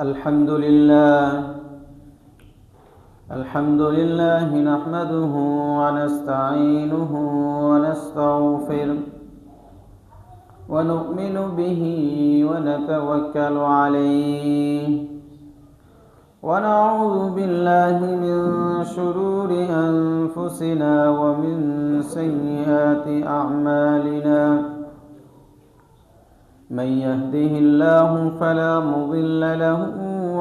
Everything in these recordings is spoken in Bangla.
الحمد لله نحمده ونستعينه ونستغفره ونؤمن به ونتوكل عليه ونعوذ بالله من شرور أنفسنا ومن سيئات أعمالنا من يهده الله فلا مضل له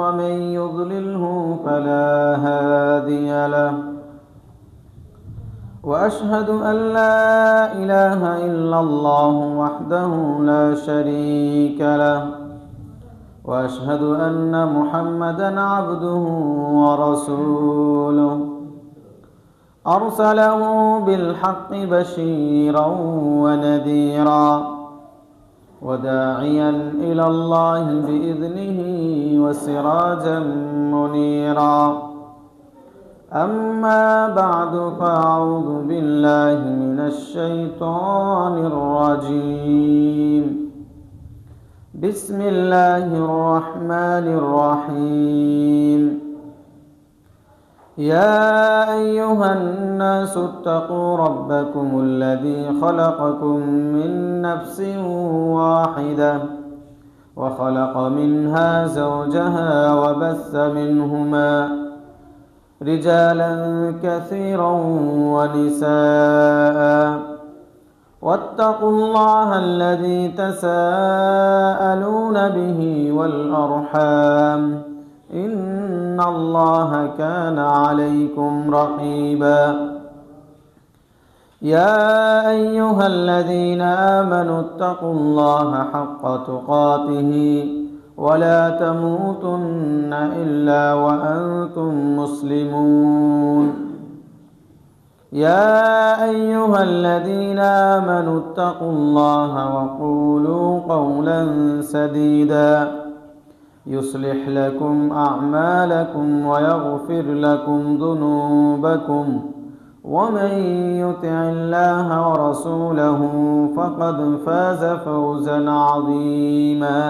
ومن يضلله فلا هادي له وأشهد أن لا إله إلا الله وحده لا شريك له وأشهد أن محمدًا عبده ورسوله أرسله بالحق بشيرًا ونذيرًا وداعيًا إلى الله بإذنه وسراجًا منيرًا أما بعد فأعوذ بالله من الشيطان الرجيم بسم الله الرحمن الرحيم يا أيها الناس اتقوا ربكم الذي خلقكم من نفس واحدة وخلق منها زوجها وبث منهما رجالا كثيرا ونساء واتقوا الله الذي تساءلون به والأرحام إن الله كان عليكم رقيبا يا أيها الذين آمنوا اتقوا الله حق تقاته ولا تموتن إلا وأنتم مسلمون يا أيها الذين آمنوا اتقوا الله وقولوا قولا سديدا يصلح لكم أعمالكم ويغفر لكم ذنوبكم ومن يطع الله ورسوله فقد فاز فوزا عظيما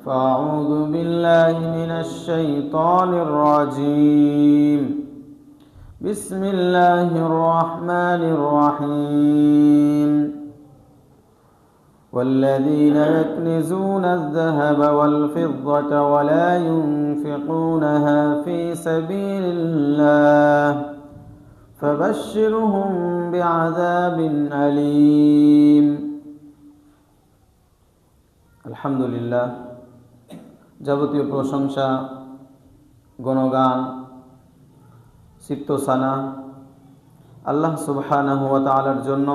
فأعوذ بالله من الشيطان الرجيم بسم الله الرحمن الرحيم والذين يكنزون الذهب والفضة ولا ينفقونها في سبيل الله فبشرهم بعذاب أليم الحمد لله যাবতীয় প্রশংসা গুণগান সিফতোসানা আল্লাহ সুবহানাহু ওয়া তাআলার জন্য,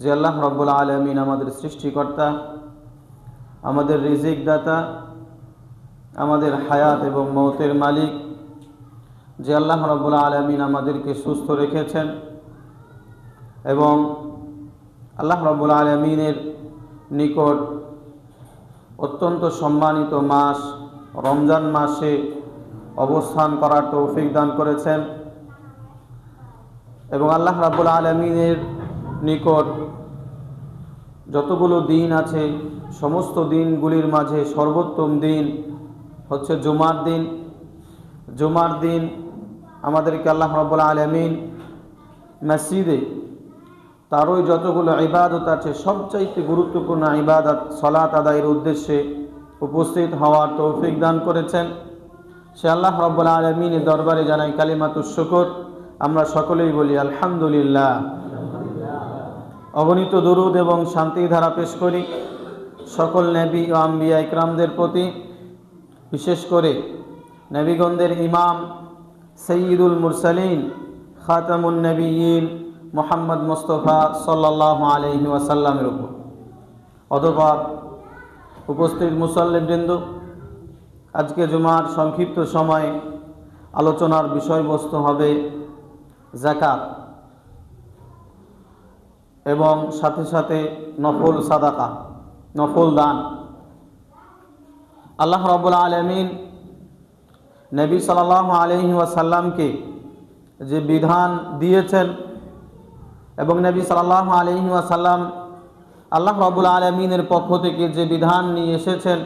যে আল্লাহ রব্বুল আলামিন আমাদের সৃষ্টিকর্তা, আমাদের রিজিক দাতা, আমাদের হায়াত এবং মৌতের মালিক, যে আল্লাহ রব্বুল আলামিন আমাদেরকে সুস্থ রেখেছেন এবং আল্লাহ রব্বুল আলামিনের নিকট অত্যন্ত সম্মানিত মাস রমজান মাসে অবস্থান করার তৌফিক দান করেছেন এবং আল্লাহ রাব্বুল আলামিনের নিকট যতগুলো দিন আছে সমস্ত দিনগুলির মাঝে সর্বোত্তম দিন হচ্ছে জুমার দিন। জুমার দিন আমাদেরকে আল্লাহ রাব্বুল আলামিন মসজিদে তারই যতগুলো ইবাদত আছে সবচাইতে গুরুত্বপূর্ণ ইবাদত সালাত আদায়ের উদ্দেশ্যে উপস্থিত হওয়ার তৌফিক দান করেছেন। সে আল্লাহ রাব্বুল আলামিনের দরবারে জানাই কালিমাতুশ শুকর। আমরা সকলেই বলি আলহামদুলিল্লাহ। অগণিত দরুদ এবং শান্তির ধারা পেশ করি সকল নবী ও আম্বিয়া ইকরামদের প্রতি, বিশেষ করে নবীগণদের ইমাম সাইয়্যিদুল মুরসালিন খাতামুন নবিয়্যিন মুহাম্মদ মুস্তাফা সাল্লাল্লাহু আলাইহি ওয়াসাল্লামের উপর। অতঃপর উপস্থিত মুসল্লিবৃন্দ, আজকে জুমার সংক্ষিপ্ত সময়ে আলোচনার বিষয়বস্তু হবে যাকাত এবং সাথে সাথে নফল সাদাকা, নফল দান। আল্লাহ রাব্বুল আলামিন নবী সাল্লাল্লাহু আলাইহি ওয়াসাল্লামকে যে বিধান দিয়েছেন এবং নবী সাল্লাল্লাহু আলাইহি ওয়াসাল্লাম আল্লাহ রাব্বুল আলামিনের পক্ষ থেকে যে বিধান নিয়ে এসেছেন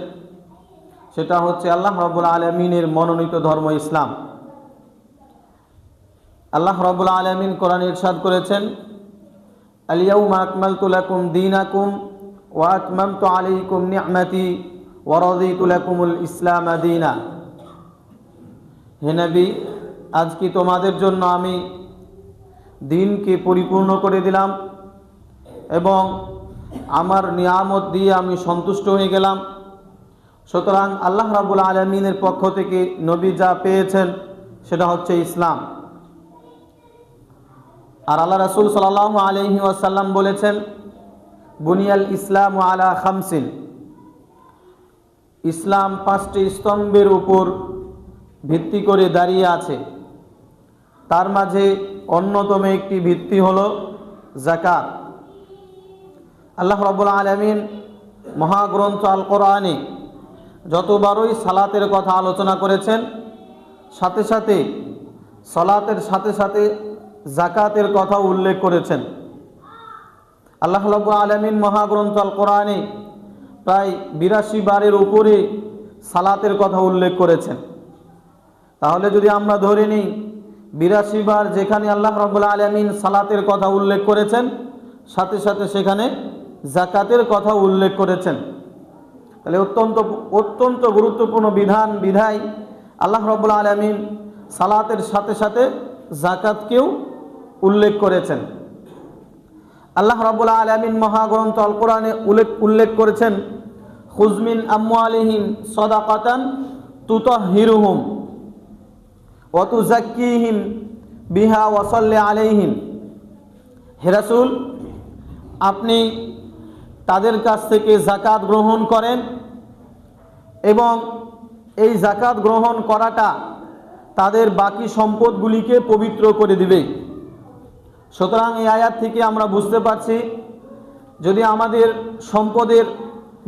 সেটা হচ্ছে আল্লাহ রাব্বুল আলামিনের মনোনীত ধর্ম ইসলাম। আল্লাহ রাব্বুল আলামিন কোরআনে ইরশাদ করেছেন, আল ইয়াউমা আকমালতু লাকুম দীনাকুম ওয়া আতমামতু আলাইকুম নি'মাতি ওয়া রাদিতু লাকুমুল ইসলাম দীনা। হে নবী, আজ কি তোমাদের জন্য আমি দিনকে পরিপূর্ণ করে দিলাম এবং আমার নিয়ামত দিয়ে আমি সন্তুষ্ট হয়ে গেলাম। সুতরাং আল্লাহ রাব্বুল আলামিনের পক্ষ থেকে নবী যা পেয়েছেন সেটা হচ্ছে ইসলাম। আর আল্লাহ রাসূল সাল্লাল্লাহু আলাইহি ওয়াসাল্লাম বলেছেন, বুনিয়াল ইসলাম আলা খামসিন, ইসলাম 5টি স্তম্ভের উপর ভিত্তি করে দাঁড়িয়ে আছে। তার মাঝে অন্যতম একটি ভিত্তি হলো যাকাত। আল্লাহ রাব্বুল আলামিন মহাগ্রন্থ আল কোরআনে যতবারই সালাতের কথা আলোচনা করেছেন, সাথে সাথে সালাতের সাথে সাথে যাকাতের কথা উল্লেখ করেছেন। আল্লাহ রাব্বুল আলামিন মহাগ্রন্থ আল কোরআনে প্রায় 82 বারের উপরে সালাতের কথা উল্লেখ করেছেন। তাহলে যদি আমরা ধরে নিই 82 বার যেখানে আল্লাহ রাব্বুল আলামিন সালাতের কথা উল্লেখ করেছেন, সাথে সাথে সেখানে যাকাতের কথা উল্লেখ করেছেন, তাহলে অত্যন্ত গুরুত্বপূর্ণ বিধায় আল্লাহ রাব্বুল আলামিন সালাতের সাথে সাথে যাকাতকেও উল্লেখ করেছেন। আল্লাহ রাব্বুল আলামিন মহাগ্রন্থ আল কোরআনে উল্লেখ করেছেন, খুয মিন আমওয়ালিহিম সাদাকাতান তুতাহহিরুহুম ওয়া তুযাক্কিহিম বিহা ওয়া সাল্লি আলাইহিম। হে রাসূল, আপনি তাদের কাছ থেকে যাকাত গ্রহণ করেন এবং এই যাকাত গ্রহণ করাটা তাদের বাকি সম্পদগুলিকে পবিত্র করে দিবে। সুতরাং এই আয়াত থেকে আমরা বুঝতে পারছি, যদি আমাদের সম্পদের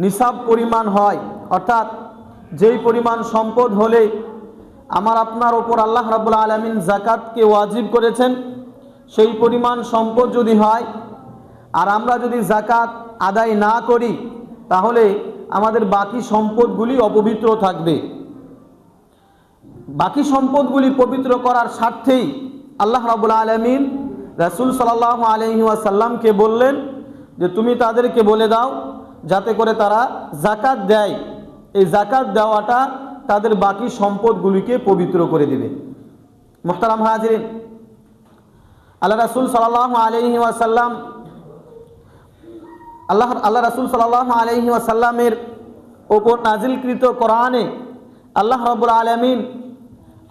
নিসাব পরিমাণ হয়, অর্থাৎ যেই পরিমাণ সম্পদ হলে আমার আপনার ওপর আল্লাহ রাব্বুল আলামিন যাকাতকে ওয়াজিব করেছেন, সেই পরিমাণ সম্পদ যদি হয় আর আমরা যদি যাকাত আদায় না করি, তাহলে আমাদের বাকি সম্পদগুলি অপবিত্র থাকবে। বাকি সম্পদগুলি পবিত্র করার স্বার্থেই আল্লাহ রাব্বুল আলামিন রাসূল সাল্লাল্লাহু আলাইহি ওয়াসাল্লামকে বললেন যে তুমি তাদেরকে বলে দাও যাতে করে তারা যাকাত দেয়। এই যাকাত দেওয়াটা তাদের বাকি সম্পদগুলিকে পবিত্র করে দিবে। মুহতারাম হাজিরিন, আল্লাহ রাসূল সাল্লাল্লাহু আলাইহি ওয়াসাল্লাম আল্লাহ রাসূল সাল্লাল্লাহু আলাইহি ওয়াসাল্লামের ওপর নাজিলকৃত কোরআনে আল্লাহ রাব্বুল আলামিন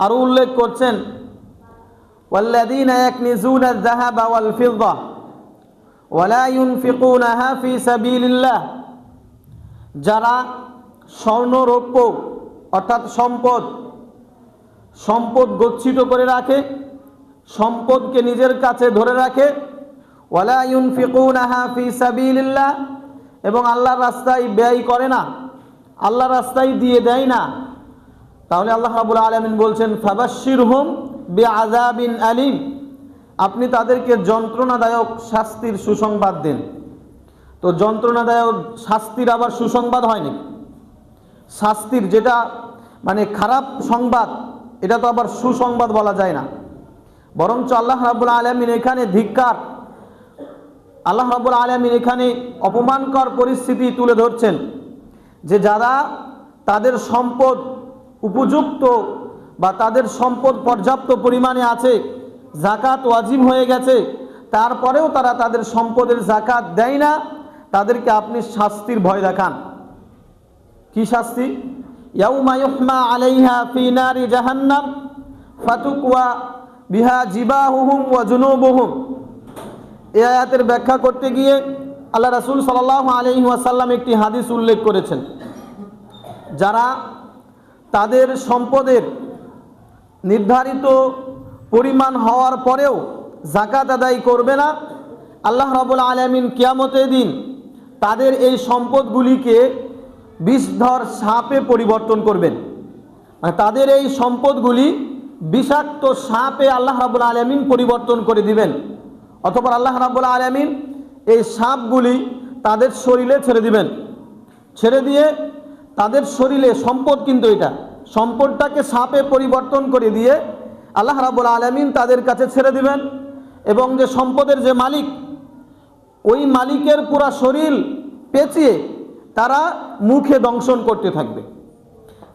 আরো উল্লেখ করছেন, ওয়াল্লাযীনা ইয়াকনিজুনা আয-যাহাবা ওয়াল ফিদ্দা ওয়া লা ইউনফিকুনাহা ফি সাবিলিল্লাহ, যারা স্বর্ণ রৌপ্য অর্থাৎ সম্পদ গচ্ছিত করে রাখে, সম্পদকে নিজের কাছে ধরে রাখে, ওয়া লা ইউনফিকুনাহা ফি সাবিলিল্লাহ, এবং আল্লাহর রাস্তায় ব্যয় করে না, আল্লাহর রাস্তায় দিয়ে দেয় না, তাহলে আল্লাহ রাব্বুল আলামিন বলছেন, ফাবাশশিরহুম বিআযাবিন আলিম, আপনি তাদেরকে যন্ত্রণাদায়ক শাস্তির সুসংবাদ দেন। তো যন্ত্রণাদায়ক শাস্তির আবার সুসংবাদ হয় নাকি? শাস্তির যেটা মানে খারাপ সংবাদ, এটা তো আবার সুসংবাদ বলা যায় না। বরঞ্চ আল্লাহ রাব্বুল আলামিন এখানে ধিক্কার, আল্লাহ রাব্বুল আলামিন এখানে অপমানকর পরিস্থিতি তুলে ধরছেন, যে যারা তাদের সম্পদ উপযুক্ত বা তাদের সম্পদ পর্যাপ্ত পরিমাণে আছে, যাকাত ওয়াজিব হয়ে গেছে, তারপরেও তারা তাদের সম্পদের যাকাত দেয় না, তাদেরকে আপনি শাস্তির ভয় দেখান। কি শাস্তি? ইয়াউমা ইউহমা আলাইহা ফি নারি জাহান্নাম ফাতুকওয়া বিহা জিবাহুহুম ওয়া জুনুবুহুম। এই আয়াতের ব্যাখ্যা করতে গিয়ে আল্লাহ রাসূল সাল্লাল্লাহু আলাইহি ওয়াসাল্লাম একটি হাদিস উল্লেখ করেছেন, যারা তাদের সম্পদের নির্ধারিত পরিমাণ হওয়ার পরেও যাকাত আদায় করবে না, আল্লাহ রাব্বুল আলামিন কিয়ামতের দিন তাদের এই সম্পদগুলিকে বিষধর সাপে পরিবর্তন করবেন। মানে তাদের এই সম্পদগুলি বিষাক্ত সাপে আল্লাহ রাব্বুল আলামিন পরিবর্তন করে দিবেন, অথবা আল্লাহ রাব্বুল আলামিন এই সাপগুলি তাদের শরীরে ছেড়ে দিবেন। ছেড়ে দিয়ে তাদের শরীরে সম্পদ, কিন্তু এটা সম্পদটাকে সাপে পরিবর্তন করে দিয়ে আল্লাহ রাব্বুল আলামিন তাদের কাছে ছেড়ে দিবেন, এবং যে সম্পদের যে মালিক, ওই মালিকের পুরা শরীর পেঁচিয়ে তারা মুখে দংশন করতে থাকবে।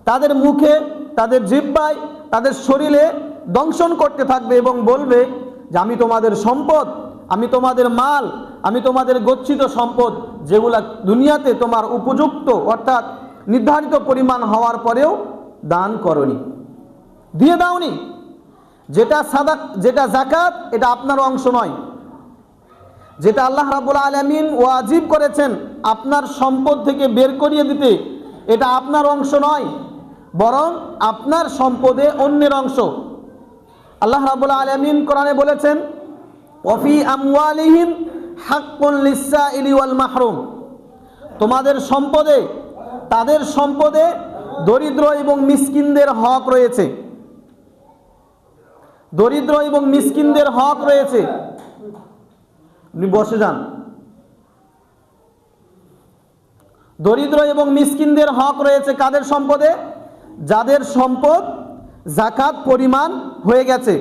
তাদের মুখে, তাদের জিহ্বায়, তাদের শরীরে দংশন করতে থাকবে এবং বলবে যে আমি তোমাদের সম্পদ, আমি তোমাদের মাল, আমি তোমাদের গচ্ছিত সম্পদ, যেগুলা দুনিয়াতে তোমার উপযুক্ত অর্থাৎ নির্ধারিত পরিমাণ হওয়ার পরেও দান করনি, দিয়ে দাওনি। যেটা যাকাত, এটা আপনার অংশ নয়। যেটা আল্লাহ রাব্বুল আলামিন ওয়াজিব করেছেন আপনার সম্পদ থেকে বের করিয়ে দিতে, এটা আপনার অংশ নয়, বরং আপনার সম্পদে অন্যের অংশ। আল্লাহ রাব্বুল আলামিন কোরআনে বলেছেন, ওয়াফি আমওয়ালিহিম হাক্কুন লিসসাইলি ওয়াল মাহরুম, তোমাদের সম্পদে, তাদের সম্পদে দরিদ্র এবং মিসকিনদের হক রয়েছে। দরিদ্র এবং মিসকিনদের হক রয়েছে। আপনি বসে যান। দরিদ্র এবং মিসকিনদের হক রয়েছে কাদের সম্পদে? যাদের সম্পদ যাকাত পরিমাণ হয়ে গেছে।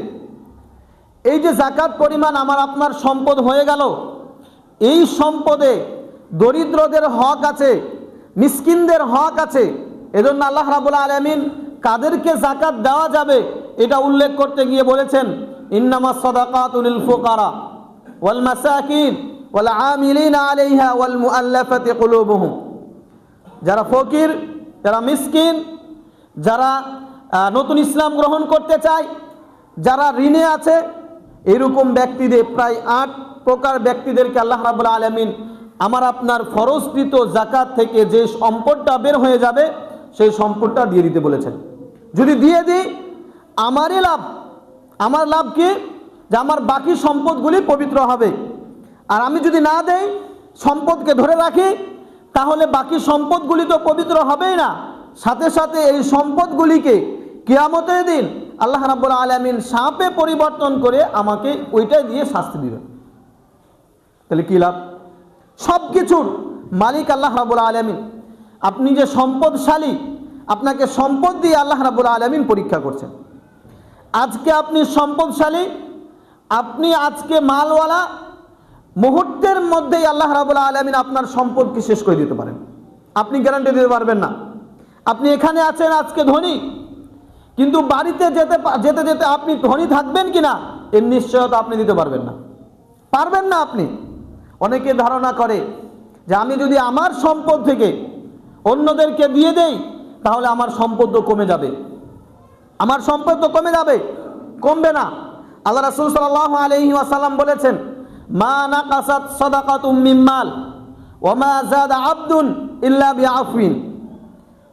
এই যে যাকাত পরিমাণ আমার আপনার সম্পদ হয়ে গেল, এই সম্পদে দরিদ্রদের হক আছে, মিসকিনদের হক আছে। এজন্য আল্লাহ রাব্বুল আলামিন কাদেরকে যাকাত দেওয়া যাবে এটা উল্লেখ করতে গিয়ে বলেছেন, ইন্নামাস সাদাকাতু লিল ফুকারা ওয়াল মাসাকিন ওয়াল আমিলিনা আলাইহা ওয়াল মুআল্লাফাতি কুলুবুহুম। যারা ফকির, যারা মিসকিন, যারা নতুন ইসলাম গ্রহণ করতে চায়, যারা ঋণে আছে, এরকম ব্যক্তিদের প্রায় 8 প্রকার ব্যক্তিদেরকে আল্লাহ রাব্বুল আলামিন আমার আপনার ফরজকৃত যাকাত থেকে যে সম্পদটা বের হয়ে যাবে সেই সম্পদটা দিয়ে দিতে বলেছেন। যদি দিয়ে দিই আমারই লাভ। আমার লাভ কি? যে আমার বাকি সম্পদগুলি পবিত্র হবে। আর আমি যদি না দেই, সম্পদকে ধরে রাখি, তাহলে বাকি সম্পদগুলি তো পবিত্র হবেই না, সাথে সাথে এই সম্পদগুলিকে কিয়ামতের দিন আল্লাহ রাব্বুল আলামিন সাপে পরিবর্তন করে আমাকে ওইটাই দিয়ে শাস্তি দিবেন। তাহলে কি লাভ? সব কিছুর মালিক আল্লাহ রাব্বুল আলামিন। আপনি যে সম্পদশালী, আপনাকে সম্পদ দিয়ে আল্লাহ রাব্বুল আলামিন পরীক্ষা করছেন। আজকে আপনি সম্পদশালী, আপনি আজকে মালওয়ালা, মুহূর্তের মধ্যেই আল্লাহ রাব্বুল আলামিন আপনার সম্পদকে শেষ করে দিতে পারেন। আপনি গ্যারান্টি দিতে পারবেন না। আপনি এখানে আছেন আজকে ধনী, কিন্তু বাড়িতে যেতে যেতে যেতে আপনি ধনী থাকবেন কিনা এর নিশ্চয়তা আপনি দিতে পারবেন না। পারবেন না আপনি। অনেকে ধারণা করে যে আমি যদি আমার সম্পদ থেকে অন্যদেরকে দিয়ে দেই তাহলে আমার সম্পদ তো কমে যাবে। আমার সম্পদ তো কমে যাবে, কমবে না। আল্লাহ রাসূল সাল্লাল্লাহু আলাইহি ওয়াসাল্লাম বলেছেন, মা নাকাসাত সাদাকাতুম মিন মাল ওয়া মা যাদা আবদুন ইল্লা বিআফওয়িন।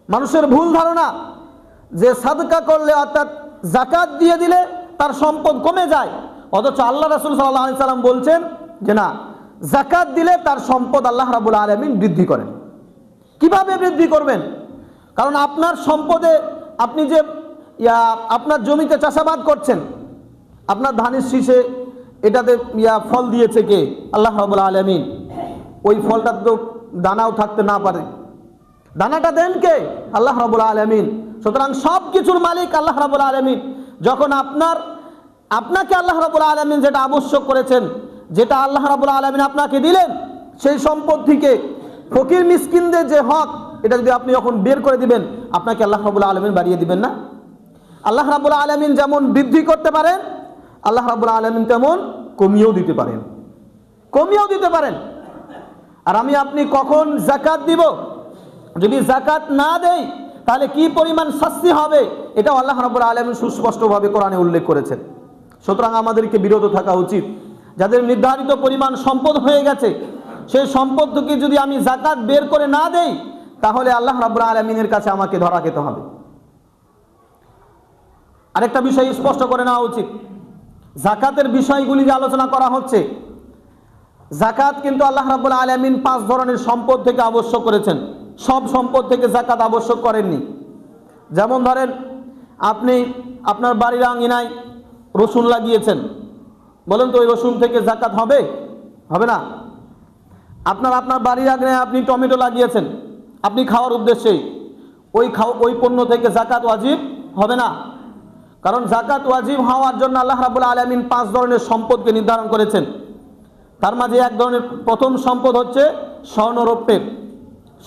মানুষের ভুল ধারণা যে সাদকা করলে অর্থাৎ যাকাত দিয়ে দিলে তার সম্পদ কমে যায়, অথচ আল্লাহ রাসূল সাল্লাল্লাহু আলাইহি সাল্লাম বলছেন যে না, যাকাত দিলে তার সম্পদ আল্লাহ রাব্বুল আলামিন বৃদ্ধি করেন। কিভাবে বৃদ্ধি করবেন? কারণ আপনার সম্পদে, আপনি যে আপনার জমিতে চাষাবাদ করছেন, আপনার ধানের শীষে এটাতে ফল দিয়েছে কে? আল্লাহ রাব্বুল আলামিন। ওই ফলটা তো দানাও থাকতে না পারে, দানাটা দেন কে? আল্লাহ রাব্বুল আলামিন। সুতরাং সব কিছুর মালিক আল্লাহ রাব্বুল আলামিন। যখন আপনাকে আল্লাহ রাব্বুল আলামিন যেটা আবশ্যক করেছেন, যেটা আল্লাহ রাব্বুল আলামিন আপনাকে দিলেন, সেই সম্পদ থেকে ফকির মিসকিনদের যে হক, এটা যদি আপনি যখন বের করে দিবেন, আপনাকে আল্লাহ রাব্বুল আলামিন বাড়িয়ে দিবেন না? আল্লাহ রাব্বুল আলামিন যেমন বৃদ্ধি করতে পারেন, আল্লাহ রাব্বুল আলামিন তেমন কমিয়েও দিতে পারেন, কমিয়েও দিতে পারেন। আর আমি আপনি কখন যাকাত দিব? যদি যাকাত না দেই তাহলে কি পরিমাণ শাস্তি হবে, এটা আল্লাহ রাব্বুল আলামিন সুস্পষ্টভাবে কোরআনে উল্লেখ করেছেন। সুতরাং আমাদেরকে বিরত থাকা উচিত। যাদের নির্ধারিত পরিমাণ সম্পদ হয়ে গেছে, সেই সম্পদ থেকে যদি আমি যাকাত বের করে না দেই তাহলে আল্লাহ রাব্বুল আলামিনের কাছে আমাকে ধরা খেতে হবে। আরেকটা বিষয় স্পষ্ট করে নেওয়া উচিত, যাকাতের বিষয়গুলি যে আলোচনা করা হচ্ছে, যাকাত কিন্তু আল্লাহ রাব্বুল আলামিন 5 ধরনের সম্পদ থেকে আবশ্যক করেছেন। সব সম্পদ থেকে যাকাত আবশ্যক করেননি। যেমন ধরেন, আপনি আপনার বাড়ির আঙিনায় রসুন লাগিয়েছেন, বলেন তো ওই রসুন থেকে যাকাত হবে? হবে না। আপনার বাড়ির আঙিনায় আপনি টমেটো লাগিয়েছেন, আপনি খাওয়ার উদ্দেশ্যেই, ওই পণ্য থেকে জাকাত ওয়াজিব হবে না। কারণ জাকাত ওয়াজিব হওয়ার জন্য আল্লাহ রাব্বুল আলামিন 5 ধরনের সম্পদকে নির্ধারণ করেছেন। তার মাঝে এক ধরনের প্রথম সম্পদ হচ্ছে স্বর্ণ রৌপ্যের,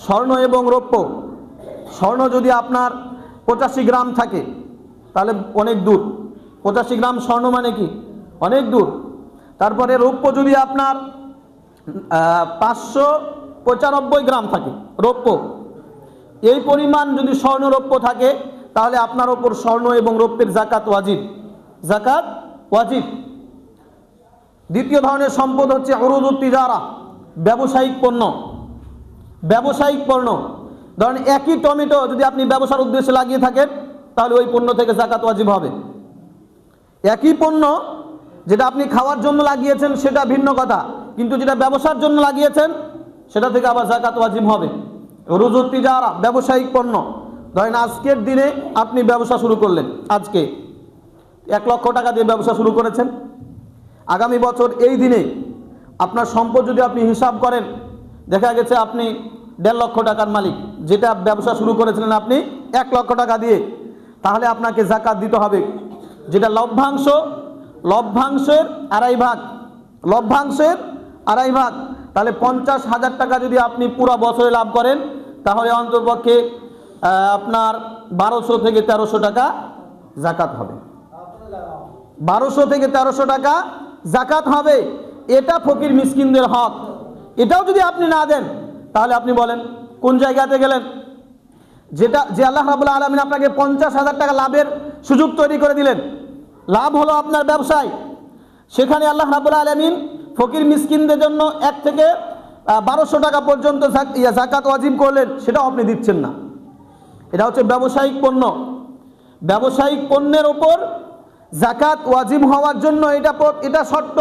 স্বর্ণ এবং রৌপ্য। স্বর্ণ যদি আপনার 85 গ্রাম থাকে তাহলে অনেক দূর, 85 গ্রাম স্বর্ণ মানে কি অনেক দূর। তারপরে রৌপ্য যদি আপনার 595 গ্রাম থাকে রৌপ্য, এই পরিমাণ যদি স্বর্ণ রৌপ্য থাকে তাহলে আপনার ওপর স্বর্ণ এবং রৌপ্যের জাকাত ওয়াজিব, জাকাত ওয়াজিব। দ্বিতীয় ধরনের সম্পদ হচ্ছে উরুদুত তিজারা, ব্যবসায়িক পণ্য। ব্যবসায়িক পণ্য, ধরেন একই টমেটো যদি আপনি ব্যবসার উদ্দেশ্যে লাগিয়ে থাকেন তাহলে ওই পণ্য থেকে জাকাত ওয়াজিব হবে। একই পণ্য যেটা আপনি খাওয়ার জন্য লাগিয়েছেন সেটা ভিন্ন কথা, কিন্তু যেটা ব্যবসার জন্য লাগিয়েছেন সেটা থেকে আবার জাকাত ওয়াজিব হবে। উরুদুত তিজারা, ব্যবসায়িক পণ্য। ধরেন আজকের দিনে আপনি ব্যবসা শুরু করলেন, আজকে 1 লক্ষ টাকা দিয়ে ব্যবসা শুরু করেছেন। আগামী বছর এই দিনে আপনার সম্পদ যদি আপনি হিসাব করেন, দেখা গেছে আপনি 1.5 লক্ষ টাকার মালিক, যেটা ব্যবসা শুরু করেছিলেন আপনি 1 লক্ষ টাকা দিয়ে, তাহলে আপনাকে জাকাত দিতে হবে যেটা লভ্যাংশ, লভ্যাংশের 2.5 ভাগ, লভ্যাংশের 2.5 ভাগ। তাহলে 50,000 টাকা যদি আপনি পুরো বছরে লাভ করেন তাহলে অন্ততপক্ষে আপনার 1200 থেকে 1300 টাকা জাকাত হবে। 1200 থেকে 1300 টাকা জাকাত হবে। এটা ফকির মিসকিনদের হক। এটাও যদি আপনি না দেন তাহলে আপনি বলেন কোন জায়গাতে গেলেন? যে আল্লাহ রাব্বুল আলামিন আপনাকে 50,000 টাকা লাভের সুযোগ তৈরি করে দিলেন, লাভ হলো আপনার ব্যবসায়, সেখানে আল্লাহ রাব্বুল আলামিন ফকির মিসকিনদের জন্য 1 থেকে 1200 টাকা পর্যন্ত জাকাত ওয়াজিব করলেন, সেটাও আপনি দিচ্ছেন না। এটা হচ্ছে ব্যবসায়িক পণ্য। ব্যবসায়িক পণ্যের ওপর জাকাত ওয়াজিব হওয়ার জন্য এটা শর্ত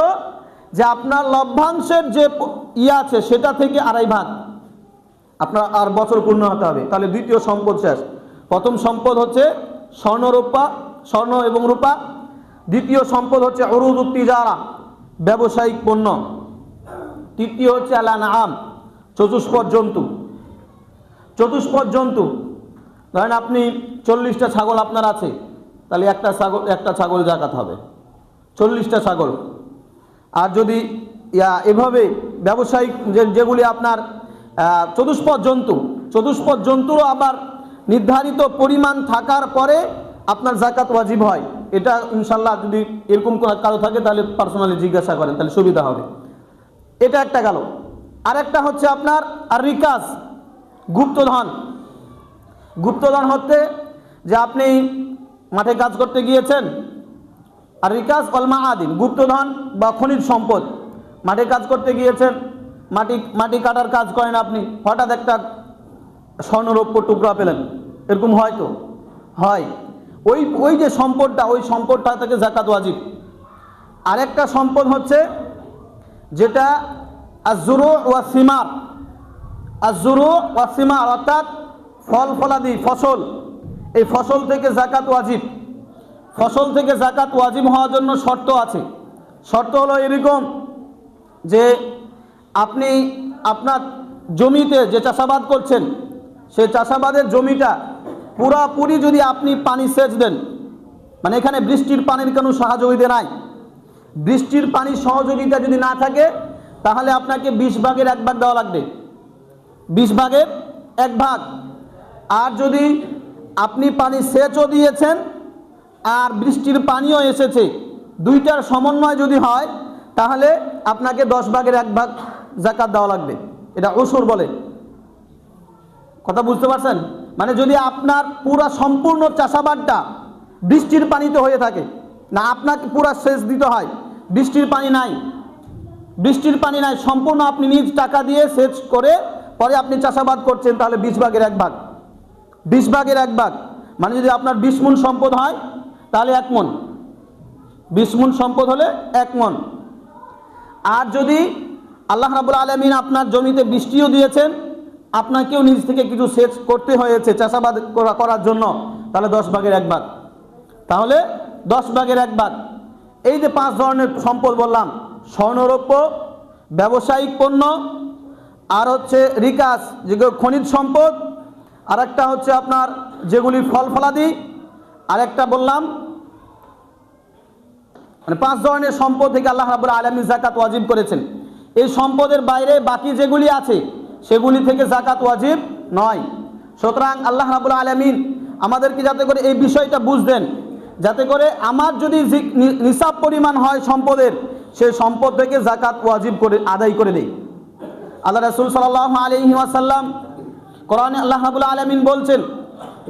যে আপনার লভ্যাংশের যে আছে সেটা থেকে 2.5 ভাগ আপনার আর বছর পূর্ণ হতে হবে। তাহলে দ্বিতীয় সম্পদ শেষ। প্রথম সম্পদ হচ্ছে স্বর্ণ এবং রূপা। দ্বিতীয় সম্পদ হচ্ছে উরুদুত তিজারা, ব্যবসায়িক পণ্য। তৃতীয় হচ্ছে আল আনআম, চতুষ্পদ জন্তু। চতুষ্পদ জন্তু, ধরেন আপনি 40টা ছাগল আপনার আছে, তাহলে একটা ছাগল জাকাত হবে, 40টা ছাগল। আর যদি এভাবে ব্যবসায়িক যেগুলি আপনার চতুষ্পদ জন্তুরও আবার নির্ধারিত পরিমাণ থাকার পরে আপনার জাকাত ওয়াজিব হয়। এটা ইনশাল্লাহ যদি এরকম কারো থাকে তাহলে পার্সোনালি জিজ্ঞাসা করেন, তাহলে সুবিধা হবে। এটা একটা গেল। আরেকটা হচ্ছে আপনার আর রিকাজ, গুপ্তধন। গুপ্তধন হচ্ছে যে আপনি মাঠে কাজ করতে গিয়েছেন, আর রিকাজ ওয়াল মাআদিন, গুপ্তধন বা খনিজ সম্পদ। মাঠে কাজ করতে গিয়েছেন, মাটি কাটার কাজ করেন আপনি, হঠাৎ একটা স্বর্ণরৌপ্য টুকরা পেলেন, এরকম হয়তো হয়, ওই যে সম্পদটা, ওই সম্পদটা থেকে জাকাত ওয়াজিব। আরেকটা সম্পদ হচ্ছে যেটা আযজুরু ওয়া সিমার, আযজুরু ওয়া সিমার অর্থাৎ ফল ফলাদি, ফসল। এই ফসল থেকে জাকাত ওয়াজিব। ফসল থেকে জাকাত ওয়াজিব হওয়ার জন্য শর্ত আছে। শর্ত হলো এরকম যে আপনি আপনার জমিতে যে চাষাবাদ করছেন, সেই চাষাবাদের জমিটা পুরাপুরি যদি আপনি পানি সেচ দেন, মানে এখানে বৃষ্টির পানির কোনো সহযোগিতা নাই, বৃষ্টির পানির সহযোগিতা যদি না থাকে তাহলে আপনাকে 20 ভাগের 1 ভাগ দেওয়া লাগবে, 20 ভাগের 1 ভাগ। আর যদি আপনি পানি সেচও দিয়েছেন আর বৃষ্টির পানিও এসেছে, দুইটার সমন্বয় যদি হয় তাহলে আপনাকে 10 ভাগের 1 ভাগ জাকাত দেওয়া লাগবে। এটা উশুর বলে। কথা বুঝতে পারছেন? মানে যদি আপনার পুরা সম্পূর্ণ চাষাবাদটা বৃষ্টির পানিতে হয়ে থাকে, না আপনাকে পুরা সেচ দিতে হয়, বৃষ্টির পানি নাই, বৃষ্টির পানি নাই, সম্পূর্ণ আপনি নিজ টাকা দিয়ে সেচ করে পরে আপনি চাষাবাদ করছেন, তাহলে 20 ভাগের 1 ভাগ, 20 ভাগের 1 ভাগ। মানে যদি আপনার 20 মণ সম্পদ হয় তাহলে 1 মণ, 20 মণ সম্পদ হলে 1 মণ। আর যদি আল্লাহ রাব্বুল আলামিন আপনার জমিতে বৃষ্টিও দিয়েছেন, আপনাকেও নিজ থেকে কিছু সেচ করতে হয়েছে চাষাবাদ করার জন্য, তাহলে 10 ভাগের 1 ভাগ, তাহলে 10 ভাগের 1 ভাগ। এই যে 5 ধরনের সম্পদ বললাম, স্বর্ণরৌপ্য, ব্যবসায়িক পণ্য, আর হচ্ছে রিকাজ যেগুলো খনিজ সম্পদ, আর একটা হচ্ছে আপনার যেগুলি ফল ফলাদি, আরেকটা বললাম মানে 5 ধরনের সম্পদ থেকে আল্লাহ রাব্বুল আলামিন যাকাত ওয়াজিব করেছেন। এই সম্পদের বাইরে বাকি যেগুলি আছে সেগুলি থেকে যাকাত ওয়াজিব নয়। সুতরাং আল্লাহ রাব্বুল আলামিন আমাদেরকে যাতে করে এই বিষয়টা বুঝদেন, যাতে করে আমার যদি নিসাব পরিমাণ হয় সম্পদের, সেই সম্পদ থেকে যাকাত ওয়াজিব করে আদায় করে দেয়। আল্লাহ রাসূল সাল্লাল্লাহু আলাইহি ওয়াসাল্লাম কোরআনে আল্লাহ রাব্বুল আলামিন বলছেন,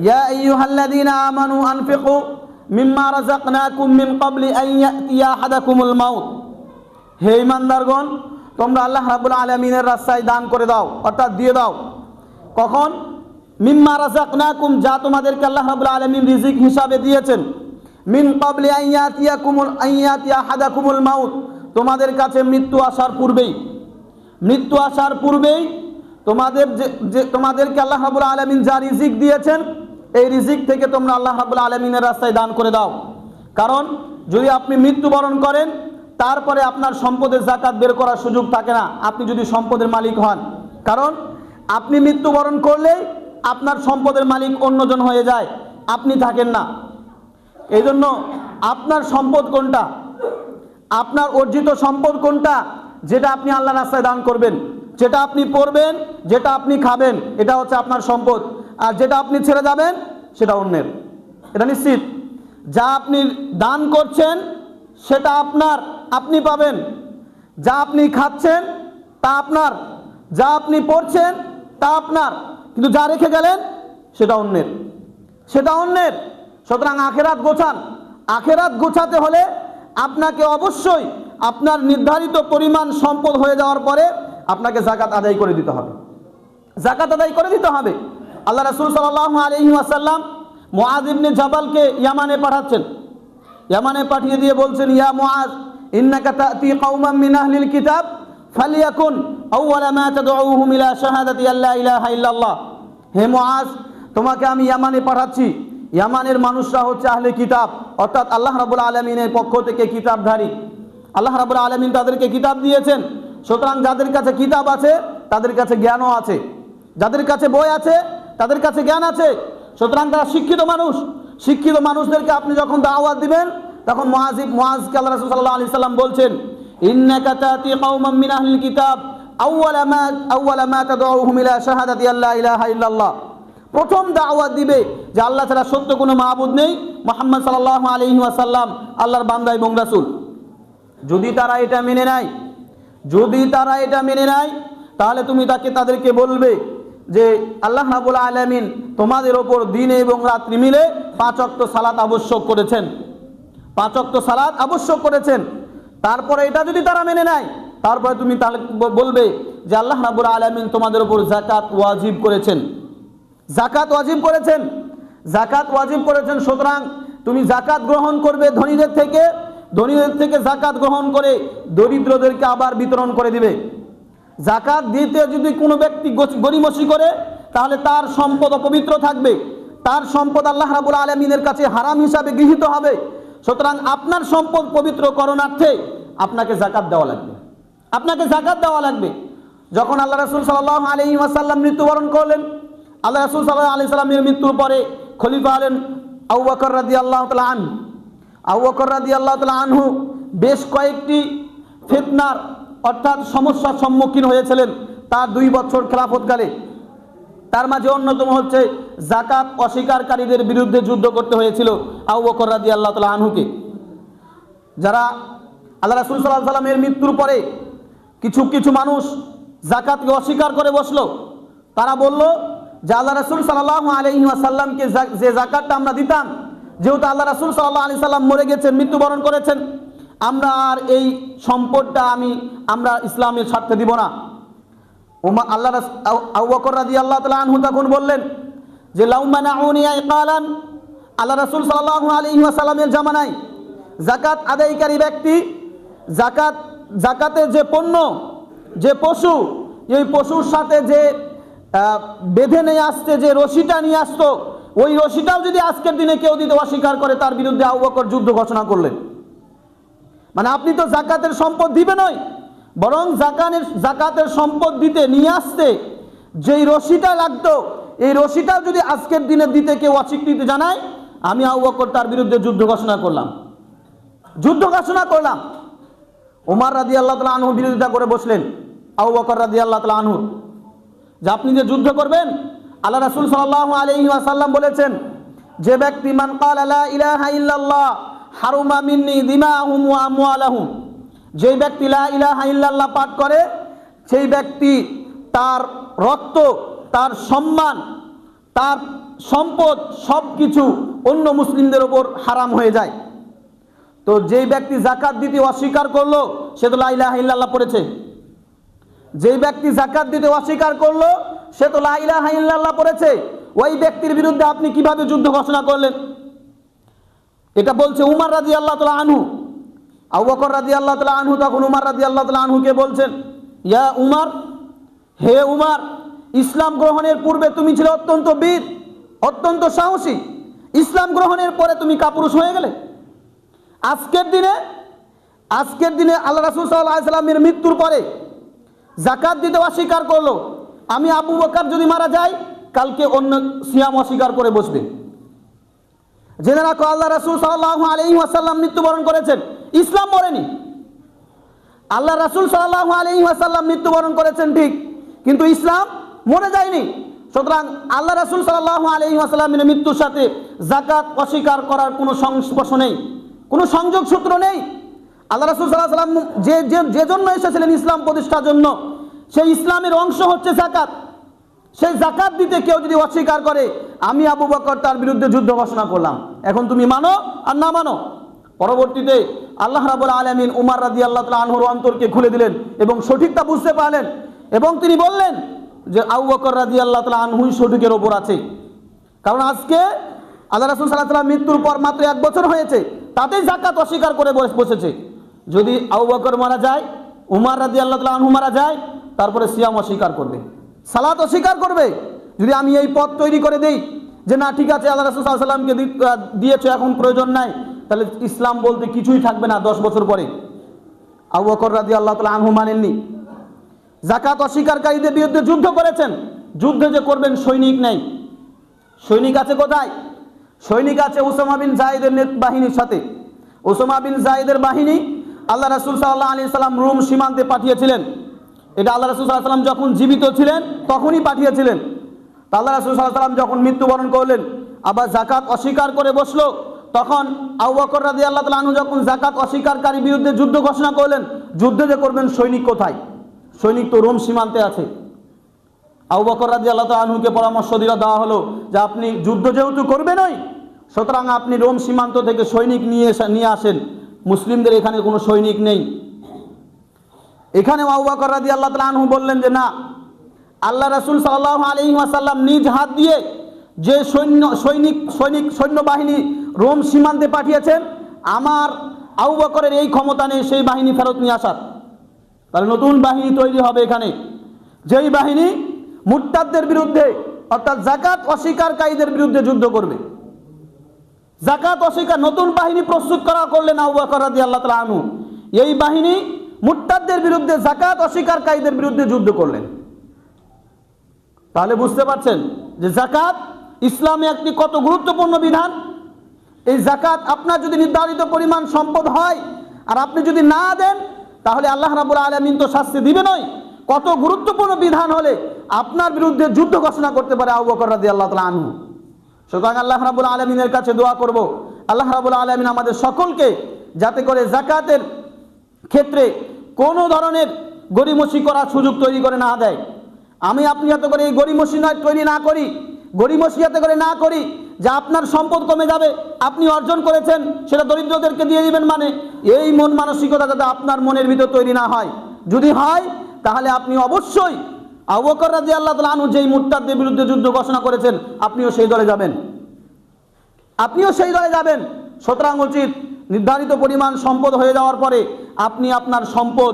ইয়া আইয়ুহাল্লাযীনা আমানু আনফিকু মিম্মা রাযাকনাকুম মিন ক্বাবলি আন ইয়াতিয়া আহাদাকুমুল মাউত। হে ঈমানদারগণ, তোমরা আল্লাহ রাব্বুল আলামিনের রাস্তায় দান করে দাও, অর্থাৎ দিয়ে দাও। কখন? মিম্মা রাযাকনাকুম, যা তোমাদেরকে আল্লাহ রাব্বুল আলামিন রিজিক হিসাবে দিয়েছেন। মিন ক্বাবলি আন ইয়াতিয়া আহাদাকুমুল মাউত, তোমাদের কাছে মৃত্যু আসার পূর্বেই, মৃত্যু আসার পূর্বেই তোমাদেরকে আল্লাহ রাব্বুল আলামিন যা রিজিক দিয়েছেন, এই রিজিক থেকে তোমরা আল্লাহ রাব্বুল আলামিনের রাস্তায় দান করে দাও। কারণ যদি আপনি মৃত্যুবরণ করেন তারপরে আপনার সম্পদের যাকাত বের করার সুযোগ থাকে না, আপনি যদি সম্পদের মালিক হন। কারণ আপনি মৃত্যুবরণ করলেই আপনার সম্পদের মালিক অন্যজন হয়ে যায়, আপনি থাকেন না। এই জন্য আপনার সম্পদ কোনটা, আপনার অর্জিত সম্পদ কোনটা, যেটা আপনি আল্লাহর রাস্তায় দান করবেন, যেটা আপনি পড়বেন, যেটা আপনি খাবেন, এটা হচ্ছে আপনার সম্পদ। আর যেটা আপনি ছেড়ে যাবেন সেটা অন্যের, এটা নিশ্চিত। যা আপনি দান করছেন সেটা আপনার, আপনি পাবেন। যা আপনি খাচ্ছেন তা আপনার, যা আপনি পড়ছেন তা আপনার, কিন্তু যা রেখে গেলেন সেটা অন্যের, সেটা অন্যের। সুতরাং আখেরাত গোছান। আখেরাত গোছাতে হলে আপনাকে অবশ্যই আপনার নির্ধারিত পরিমাণ সম্পদ হয়ে যাওয়ার পরে আপনাকে যাকাত আদায় করে দিতে হবে, যাকাত আদায় করে দিতে হবে। আল্লাহ রাসূল সাল্লাল্লাহু আলাইহি ওয়াসাল্লাম মুআয ইবনে জাবালকে ইয়ামানে পাঠাচ্ছেন। ইয়ামানে পাঠিয়ে দিয়ে বলছেন, ইয়া মুআয, ইন্নাকা তা'তি কওমান মিন আহলিল কিতাব ফালিয়াকুন আউওয়ালা মা তাদউহুম ইলা শাহাদাতি আল্লা ইলাহা ইল্লাল্লাহ। হে মুআয, তোমাকে আমি ইয়ামানে পাঠাচ্ছি। ইয়ামানের মানুষরা হচ্ছে আহলে কিতাব, অর্থাৎ আল্লাহ রাব্বুল আলামিনের পক্ষ থেকে কিতাবধারী। আল্লাহ রাব্বুল আলামিন তাদেরকে কিতাব দিয়েছেন। সুতরাং যাদের কাছে কিতাব আছে তাদের কাছে জ্ঞানও আছে, যাদের কাছে বই আছে তাদের কাছে জ্ঞান আছে। সুতরাং তারা শিক্ষিত মানুষ। শিক্ষিত মানুষদেরকে আপনি যখন দাওয়াত দিবেন তখন মুআযকে আল্লাহ রাসূল সাল্লাল্লাহু আলাইহি সাল্লাম বলছেন, ইন্নাকা তা'তি কওমান মিন আহলিল কিতাব আউওয়ালা মা তাদউহুম ইলা শাহাদাতি আল্লা ইলাহা ইল্লাল্লাহ। প্রথম দাওয়াত দিবে যে আল্লাহ ছাড়া সত্য কোনো মাবুদ নেই, মুহাম্মদ সাল্লাল্লাহু আলাইহি ওয়াসাল্লাম আল্লাহর বান্দা এবং রাসূল। যদি তারা এটা মেনে নেয়, যদি তারা এটা মেনে নেয়, তাহলে তুমি তাদেরকে বলবে যে আল্লাহ রাব্বুল আলামিন তোমাদের ওপর দিন এবং রাত্রি মিলে 5 ওয়াক্ত সালাত আবশ্যক করেছেন, 5 ওয়াক্ত সালাত আবশ্যক করেছেন। তারপরে এটা যদি তারা মেনে নেয়, তারপরে তুমি তাহলে বলবে যে আল্লাহ রাব্বুল আলামিন তোমাদের ওপর যাকাত ওয়াজিব করেছেন, যাকাত ওয়াজিব করেছেন, যাকাত ওয়াজিব করেছেন। সুতরাং তুমি যাকাত গ্রহণ করবে ধনীদের থেকে, ধনীদের থেকে যাকাত গ্রহণ করে দরিদ্রদেরকে আবার বিতরণ করে দিবে। যাকাত দিতে যদি কোনো ব্যক্তি গরিমসি করে তাহলে তার সম্পদ অপবিত্র থাকবে, তার সম্পদ আল্লাহ রাব্বুল আলামিনের কাছে হারাম হিসাবে গৃহীত হবে। সুতরাং আপনার সম্পদ পবিত্র করণার্থে আপনাকে যাকাত দেওয়া লাগবে, আপনাকে যাকাত দেওয়া লাগবে। যখন আল্লাহ রাসূল সাল্লাল্লাহু আলাইহি ওয়াসাল্লাম মৃত্যুবরণ করলেন, আল্লাহ রাসূল সাল্লাল্লাহু আলাইহি সাল্লামের মৃত্যুর পরে খলিফা হলেন আবু বকর রাদিয়াল্লাহু তাআলা আনহু। আবু বকর রাদিয়াল্লাহু তাআলা আনহু বেশ কয়েকটি ফিতনার অর্থাৎ সমস্যার সম্মুখীন হয়েছিলেন তার 2 বছর খেলাফতকালে। তার মাঝে অন্যতম হচ্ছে যাকাত অস্বীকারীদের বিরুদ্ধে যুদ্ধ করতে হয়েছিল আবু বকর রাদিয়াল্লাহু তাআলা আনহুকে। যারা আল্লাহ রাসূল সাল্লাল্লাহু আলাইহি সাল্লামের মৃত্যুর পরে কিছু মানুষ যাকাতকে অস্বীকার করে বসলো। তারা বলল যে আল্লাহ রাসূল সাল্লাল্লাহু আলাইহি ওয়াসাল্লামকে যে যাকাতটা আমরা দিতাম, যেহেতু আল্লাহ রাসূল সাল্লাল্লাহু আলাইহি সাল্লাম মরে গেছেন, মৃত্যুবরণ করেছেন, আমরা আর এই সম্পদটা আমরা ইসলামের স্বার্থে দিব না। আবু বকর রাদিয়াল্লাহু তাআলা আনহু তখন বললেন যে লাউ মানাউনি ইকালান, আল্লাহ রাসূল সাল্লাল্লাহু আলাইহি ওয়াসাল্লামের জামানায় যাকাত আদায়কারী ব্যক্তি যাকাতের যে পণ্য, যে পশু, এই পশুর সাথে যে বেঁধে নিয়ে আসতে যে রশিটা নিয়ে আসতো, ওই রশিটাও যদি আজকের দিনে কেউ দিতে অস্বীকার করে তার বিরুদ্ধে আবু বকর যুদ্ধ ঘোষণা করলেন। মানে আপনি তো যাকাতের সম্পদ দিবেনই, বরং যাকাতের সম্পদ দিতে নিয়ে আসতে যেই রশিটা লাগতো এই রশিটাও যদি আজকের দিনে দিতে কেউ অস্বীকৃতি জানায়, আমি আবু বকর তার বিরুদ্ধে যুদ্ধ ঘোষণা করলাম। ওমর রাদিয়াল্লাহু তাআলা আনহু বিরোধিতা করে বসলেন আবু বকর রাদিয়াল্লাহু তাআলা আনহু, যে আপনি যে যুদ্ধ করবেন, আল্লাহ রাসূল সাল্লাল্লাহু আলাইহি ওয়াসাল্লাম বলেছেন, যে ব্যক্তি মান ক্বালা লা ইলাহা ইল্লাল্লাহ হারুমা মিন্নি দিমাহুম ওয়া আমওয়ালাহুম, যে ব্যক্তি লা ইলাহা ইল্লাল্লাহ পাঠ করে, সেই ব্যক্তি তার রক্ত, তার সম্মান, তার সম্পদ সব কিছু অন্য মুসলিমদের উপর হারাম হয়ে যায়। তো যেই ব্যক্তি যাকাত দিতে অস্বীকার করলো, সে তো লা ইলাহা ইল্লাল্লাহ পড়েছে। যেই ব্যক্তি যাকাত দিতে অস্বীকার করলো, সে তো লা ইলাহা ইল্লাল্লাহ পড়েছে। ওই ব্যক্তির বিরুদ্ধে আপনি কিভাবে যুদ্ধ ঘোষণা করলেন? এটা বলছে উমর রাদিয়াল্লাহু তাআলা আনহু। আবু বকর রাদিয়াল্লাহু তাআলা আনহু তখন উমর রাদিয়াল্লাহু তাআলা আনহুকে বলছেন, ইয়া উমর, হে উমর, ইসলাম গ্রহণের পূর্বে তুমি ছিলে অত্যন্ত বীর, অত্যন্ত সাহসী। ইসলাম গ্রহণের পরে তুমি কাপুরুষ হয়ে গেলে। আজকের দিনে আল্লাহ রাসূল সাল্লাল্লাহু আলাইহি সাল্লামের মৃত্যুর পরে যাকাত দিতে অস্বীকার করলো। আমি আবু বকর যদি মারা যাই, কালকে অন্য সিয়াম অস্বীকার করে বসবে। জেনে রাখো, আল্লাহ রাসূল সাল্লাল্লাহু আলাইহি ওয়াসাল্লাম মৃত্যুবরণ করেছেন, ইসলাম মরেনি। আল্লাহ রাসূল সাল্লাল্লাহু আলাইহি ওয়াসাল্লাম মৃত্যুবরণ করেছেন ঠিক, কিন্তু ইসলাম মরে যায়নি। সুতরাং আল্লাহ রাসূল সাল্লাল্লাহু আলাইহি ওয়াসাল্লামের মৃত্যুর সাথে যাকাত অস্বীকার করার কোনো সংস্পর্শ নেই, কোনো সংযোগ সূত্র নেই। আল্লাহ রাসূল সাল্লাল্লাহু আলাইহি ওয়াসাল্লাম যে জন্য এসেছিলেন ইসলাম প্রতিষ্ঠার জন্য, সেই ইসলামের অংশ হচ্ছে যাকাত। সেই যাকাত দিতে কেউ যদি অস্বীকার করে, আমি আবু বকর তার বিরুদ্ধে যুদ্ধ ঘোষণা করলাম। এখন তুমি মানো আর না মানো। পরবর্তীতে আল্লাহ রাব্বুল আলামিন উমর রাদিয়াল্লাহু তাআলা আনহুর অন্তরকে খুলে দিলেন এবং সঠিকটা বুঝতে পারলেন, এবং তিনি বললেন যে আবু বকর রাদিয়াল্লাহু তাআলা আনহুই সঠিকের ওপর আছে। কারণ আজকে আল্লাহ রাসূল সাল্লাল্লাহু আলাইহি ওয়াসাল্লাম মৃত্যুর পর মাত্র 1 বছর হয়েছে, তাতেই যাকাত অস্বীকার করে বসেছে। যদি আবু বকর মারা যায়, উমর রাদিয়াল্লাহু তাআলা আনহু মারা যায়, তারপরে সিয়াম অস্বীকার করবে, সালাত অস্বীকার করবে। যদি আমি এই পথ তৈরি করে দেই যে না ঠিক আছে, আল্লাহ রাসূল সাল্লাল্লাহু আলাইহি ওয়াসাল্লামকে দিয়েছো, এখন প্রয়োজন নাই, তাহলে ইসলাম বলতে কিছুই থাকবে না 10 বছর পরে। আবু বকর রাদিয়াল্লাহু তাআলা আনহু মানেননি। যাকাত অস্বীকারীদের বিরুদ্ধে যুদ্ধ করেছেন। যুদ্ধে যে করবেন সৈনিক নেই। সৈনিক আছে কোথায়? সৈনিক আছে উসামা বিন যায়েদের বাহিনীর সাথে। উসামা বিন যায়েদের বাহিনী আল্লাহ রাসূল সাল্লাল্লাহু আলাইহি সাল্লাম রোম সীমান্তে পাঠিয়েছিলেন। এটা আল্লাহ রাসূল সাল্লাল্লাহু আলাইহি সাল্লাম যখন জীবিত ছিলেন তখনই পাঠিয়েছিলেন। আল্লাহ রাসূল সাল্লাল্লাহু আলাইহি সাল্লাম যখন মৃত্যুবরণ করলেন, আবার যাকাত অস্বীকার করে বসলো, তখন আবু বকর রাদিয়াল্লাহু তাআলা আনহু যখন যাকাত অস্বীকারীর বিরুদ্ধে যুদ্ধ ঘোষণা করলেন, যুদ্ধে যে করবেন সৈনিক কোথায়? সৈনিক তো রোম সীমান্তে আছে। আবু বকর রাদিয়াল্লাহু তাআলা আনহুকে পরামর্শ দেওয়া হলো যে আপনি যুদ্ধ যেহেতু করবেনই, সুতরাং আপনি রোম সীমান্ত থেকে সৈনিক নিয়ে আসেন। মুসলিমদের এখানে কোনো সৈনিক নেই। এখানে আবু বকর রাদিয়াল্লাহু তাআলা আনহু বললেন যে না, আল্লাহ রাসূল সাল্লাল্লাহু আলাইহি ওয়াসাল্লাম নিজ হাত দিয়ে যে সৈন্যবাহিনী রোম সীমান্তে পাঠিয়েছেন, আমার আবু বকরের এই ক্ষমতা নেই সেই বাহিনী ফেরত নিয়ে আসার। তাহলে নতুন বাহিনী তৈরি হবে এখানে, যেই বাহিনী মুরতাদদের বিরুদ্ধে অর্থাৎ যাকাত অস্বীকারীদের বিরুদ্ধে যুদ্ধ করবে। যাকাত অস্বীকার নতুন বাহিনী প্রস্তুত করলেন আবু বকর রাদিয়াল্লাহু তাআলা আনহু। এই বাহিনী মুরতাদদের বিরুদ্ধে, যাকাত অস্বীকারীদের বিরুদ্ধে যুদ্ধ করলেন। তাহলে বুঝতে পারছেন যে যাকাত ইসলামে একটি কত গুরুত্বপূর্ণ বিধান। এই যাকাত আপনার যদি নির্ধারিত পরিমাণ সম্পদ হয় আর আপনি যদি না দেন, তাহলে আল্লাহ রাব্বুল আলামিন তো শাস্তি দিবেনই। কত গুরুত্বপূর্ণ বিধান হলে আপনার বিরুদ্ধে যুদ্ধ ঘোষণা করতে পারে আবু বকর রাদিয়াল্লাহু তাআলা আনহু। সুতরাং আল্লাহ রাব্বুল আলামিনের কাছে দোয়া করব, আল্লাহ রাব্বুল আলামিন আমাদের সকলকে যাতে করে যাকাতের ক্ষেত্রে কোনো ধরনের গরিমসি করার সুযোগ তৈরি করে না দেয়। আমি আপনি যাতে করে এই গরিমসি তৈরি না করি, গরিমসি যাতে করে না করি যে আপনার সম্পদ কমে যাবে, আপনি অর্জন করেছেন সেটা দরিদ্রদেরকে দিয়ে দিবেন, মানে এই মন মানসিকতা যাতে আপনার মনের ভিতর তৈরি না হয়। যদি হয় তাহলে আপনি অবশ্যই আবু বকর রাদিয়াল্লাহু তাআলা আনহু যেই মুরতাদদের বিরুদ্ধে যুদ্ধ ঘোষণা করেছেন, আপনিও সেই দলে যাবেন। সুতরাং উচিত নির্ধারিত পরিমাণ সম্পদ হয়ে যাওয়ার পরে আপনি আপনার সম্পদ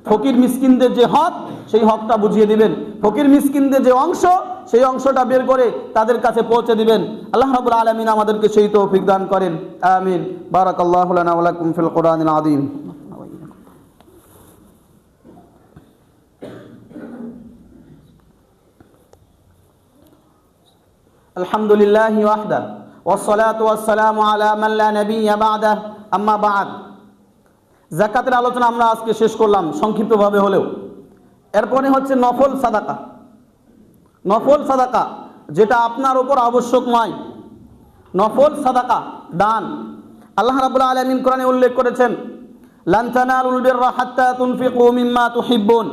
ফকির মিসকিনদের যে হক, সেই হকটা বুঝিয়ে দিবেন। ফকির মিসকিনদের যে অংশ, সেই অংশটা বের করে তাদের কাছে পৌঁছে দিবেন। আল্লাহ রাব্বুল আলামিন আমাদেরকে সেই তৌফিক দান করেন। আমিন। বারাকাল্লাহু লানা ওয়া লাকুম ফিল কুরআনিল আযীম। আলহামদুলিল্লাহি ওয়াহদা ওয়াসসালাতু ওয়াসসালামু আলা মান লা নাবিয়্যা বা'দা আম্মা বা'দ। যাকাতের আলোচনা আমরা আজকে শেষ করলাম সংক্ষিপ্তভাবে হলেও। এরপরে হচ্ছে নফল সাদাকা। নফল সাদাকা যেটা আপনার উপর আবশ্যক নয়, নফল সাদাকা দান। আল্লাহ রাব্বুল আলামিন কোরআনে উল্লেখ করেছেন, লান তানালুল বিররা হাত্তা তুনফিকু মিম্মা তুহিব্বুন,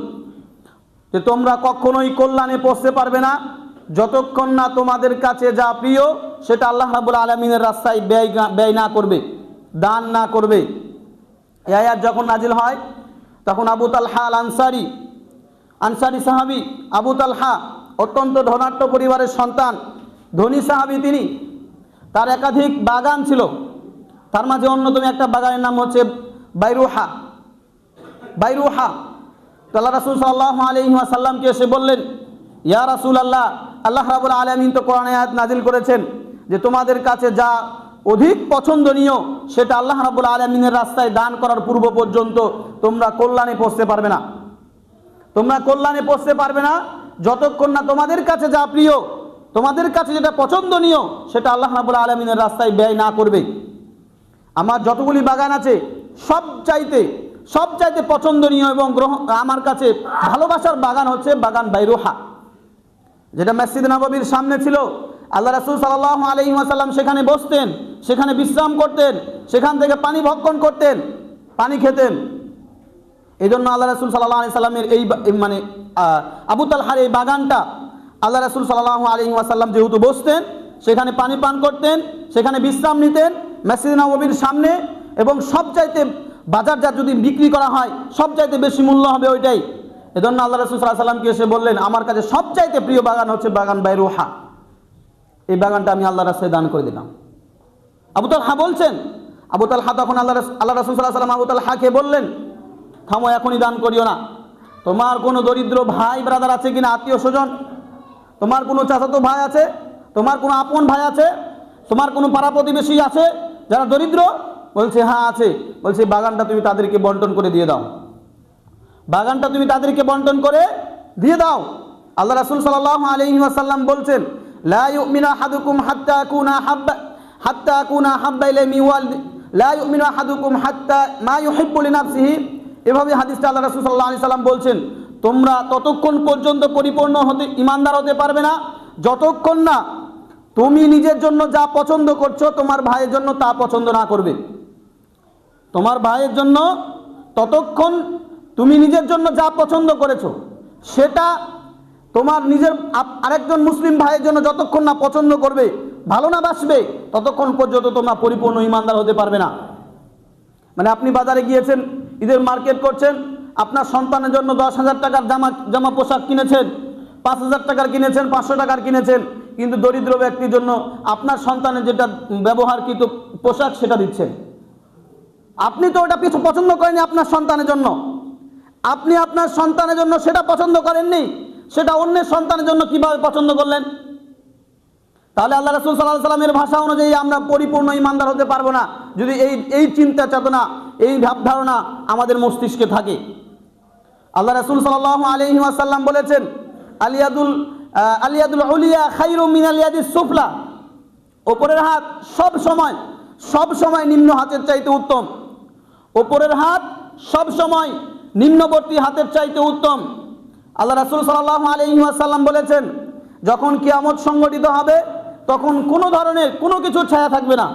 যে তোমরা কখনোই কল্যাণে পৌঁছতে পারবে না যতক্ষণ না তোমাদের কাছে যা প্রিয় সেটা আল্লাহ রাব্বুল আলামিনের রাস্তায় ব্যয় না করবে, দান না করবে। এই আয়াত যখন নাজিল হয় তখন আবু তালহা আল আনসারি সাহাবী আবু তালহা অত্যন্ত ধনাঢ্য পরিবারের সন্তান, ধনী সাহাবী তিনি। তার একাধিক বাগান ছিল, তার মাঝে অন্যতম একটা বাগানের নাম হচ্ছে বাইরুহা। তো আল্লাহ রাসূল সাল্লাল্লাহু আলাইহি ওয়াসাল্লামকে এসে বললেন, ইয়া রাসূলুল্লাহ, আল্লাহ রাব্বুল আলামিন তো কোরআনে আয়াত নাজিল করেছেন যে তোমাদের কাছে যা অধিক পছন্দনীয় সেটা আল্লাহ রাব্বুল আলামিনের রাস্তায় দান করার পূর্ব পর্যন্ত তোমরা কল্যাণে পৌঁছতে পারবে না। তোমরা কল্যাণে পৌঁছতে পারবে না যতক্ষণ না তোমাদের কাছে যা প্রিয়, তোমাদের কাছে যেটা পছন্দনীয় সেটা আল্লাহ রাব্বুল আলামিনের রাস্তায় ব্যয় না করবে। আমার যতগুলি বাগান আছে সবচাইতে পছন্দনীয় এবং আমার কাছে ভালোবাসার বাগান হচ্ছে বাগান বাইরুহা, যেটা মসজিদ নববীর সামনে ছিল। আল্লাহ রাসূল সাল্লাল্লাহু আলাইহি ওয়াসাল্লাম সেখানে বসতেন, সেখানে বিশ্রাম করতেন, সেখান থেকে পানি ভক্ষণ করতেন, পানি খেতেন। এই জন্য আল্লাহ রাসূল সাল্লাল্লাহু আলাইহি সাল্লামের এই মানে আবু তালহার এই বাগানটা আল্লাহ রাসূল সাল্লাল্লাহু আলাইহি ওয়াসাল্লাম যেহেতু বসতেন, সেখানে পানি পান করতেন, সেখানে বিশ্রাম নিতেন মসজিদ নববীর সামনে। এবং সবচাইতে বাজারজাত যদি বিক্রি করা হয় সবচাইতে বেশি মূল্য হবে ওইটাই। এজন্য আল্লাহ রাসূল সাল্লাল্লাহু আলাইহি সাল্লামকে এসে বললেন, আমার কাছে সবচাইতে প্রিয় বাগান হচ্ছে বাগান বাইরুহা, এই বাগানটা আমি আল্লাহর রাস্তায় দান করে দিলাম। আবু তালহা বলছেন, আবু তালহা তখন আল্লাহ রাসূল সাল্লাল্লাহু আলাইহি সাল্লাম আবু তালহাকে বললেন, থামো, এখনই দান করিও না। তোমার কোনো দরিদ্র ভাই ব্রাদার আছে কিনা, আত্মীয় স্বজন, তোমার কোনো চাচাতো ভাই আছে, তোমার কোনো আপন ভাই আছে, তোমার কোনো পাড়া প্রতিবেশী আছে যারা দরিদ্র? বলছে হ্যাঁ আছে। বলছে বাগানটা তুমি তাদেরকে বন্টন করে দিয়ে দাও, বাগানটা তুমি তাদেরকে বন্টন করে দিয়ে দাও। আল্লাহ রাসূল সাল্লাল্লাহু আলাইহি ওয়াসাল্লাম বলছেন, লা ইউমিনু আহাদুকুম হাত্তা আকুনা হাব্বা ইলাইহি লা ইউমিনু আহাদুকুম হাত্তা মা ইউহিব্বু লিনাফসিহি। এভাবে হাদিসটা আল্লাহ রাসূল সাল্লাল্লাহু আলাইহি সাল্লাম বলছেন, তোমরা ততক্ষণ পর্যন্ত পরিপূর্ণ ইমানদার হতে পারবে না যতক্ষণ না তুমি নিজের জন্য যা পছন্দ করছো তোমার ভাইয়ের জন্য তা পছন্দ না করবে। তোমার ভাইয়ের জন্য ততক্ষণ তুমি নিজের জন্য যা পছন্দ করেছো সেটা তোমার নিজের আরেকজন মুসলিম ভাইয়ের জন্য যতক্ষণ না পছন্দ করবে, ভালো না বাসবে, ততক্ষণ পর্যন্ত তোমরা পরিপূর্ণ ইমানদার হতে পারবে না। মানে আপনি বাজারে গিয়েছেন, ঈদের মার্কেট করছেন, আপনার সন্তানের জন্য 10,000 টাকার জামা পোশাক কিনেছেন, 5,000 টাকার কিনেছেন, 500 টাকার কিনেছেন, কিন্তু দরিদ্র ব্যক্তির জন্য আপনার সন্তানের যেটা ব্যবহারকৃত পোশাক সেটা দিচ্ছেন। আপনি তো ওটা কিছু পছন্দ করেননি আপনার সন্তানের জন্য, আপনি আপনার সন্তানের জন্য সেটা পছন্দ করেননি, সেটা অন্যের সন্তানের জন্য কিভাবে পছন্দ করলেন? তাহলে আল্লাহ রাসূল সাল্লাল্লাহু আলাইহি সাল্লামের ভাষা অনুযায়ী আমরা পরিপূর্ণ ইমানদার হতে পারবো না যদি এই চিন্তা চেতনা, এই ভাবধারণা আমাদের মস্তিষ্কে থাকে। আল্লাহ রাসূল সাল্লাল্লাহু আলাইহি ওয়াসাল্লাম বলেছেন, আলিয়াদুল উলিয়া খায়রুম মিনাল ইয়াদিস সুফলা, ওপরের হাত সব সময় নিম্ন হাতের চাইতে উত্তম। ওপরের হাত সব সময় নিম্নবর্তী হাতের চাইতে উত্তম। আল্লাহ রাসূল সাল্লাল্লাহু আলাইহি ওয়াসাল্লাম বলেছেন, যখন কিয়ামত সংঘটিত হবে তখন কোনো ধরনের কোনো কিছু ছায়া থাকবে না,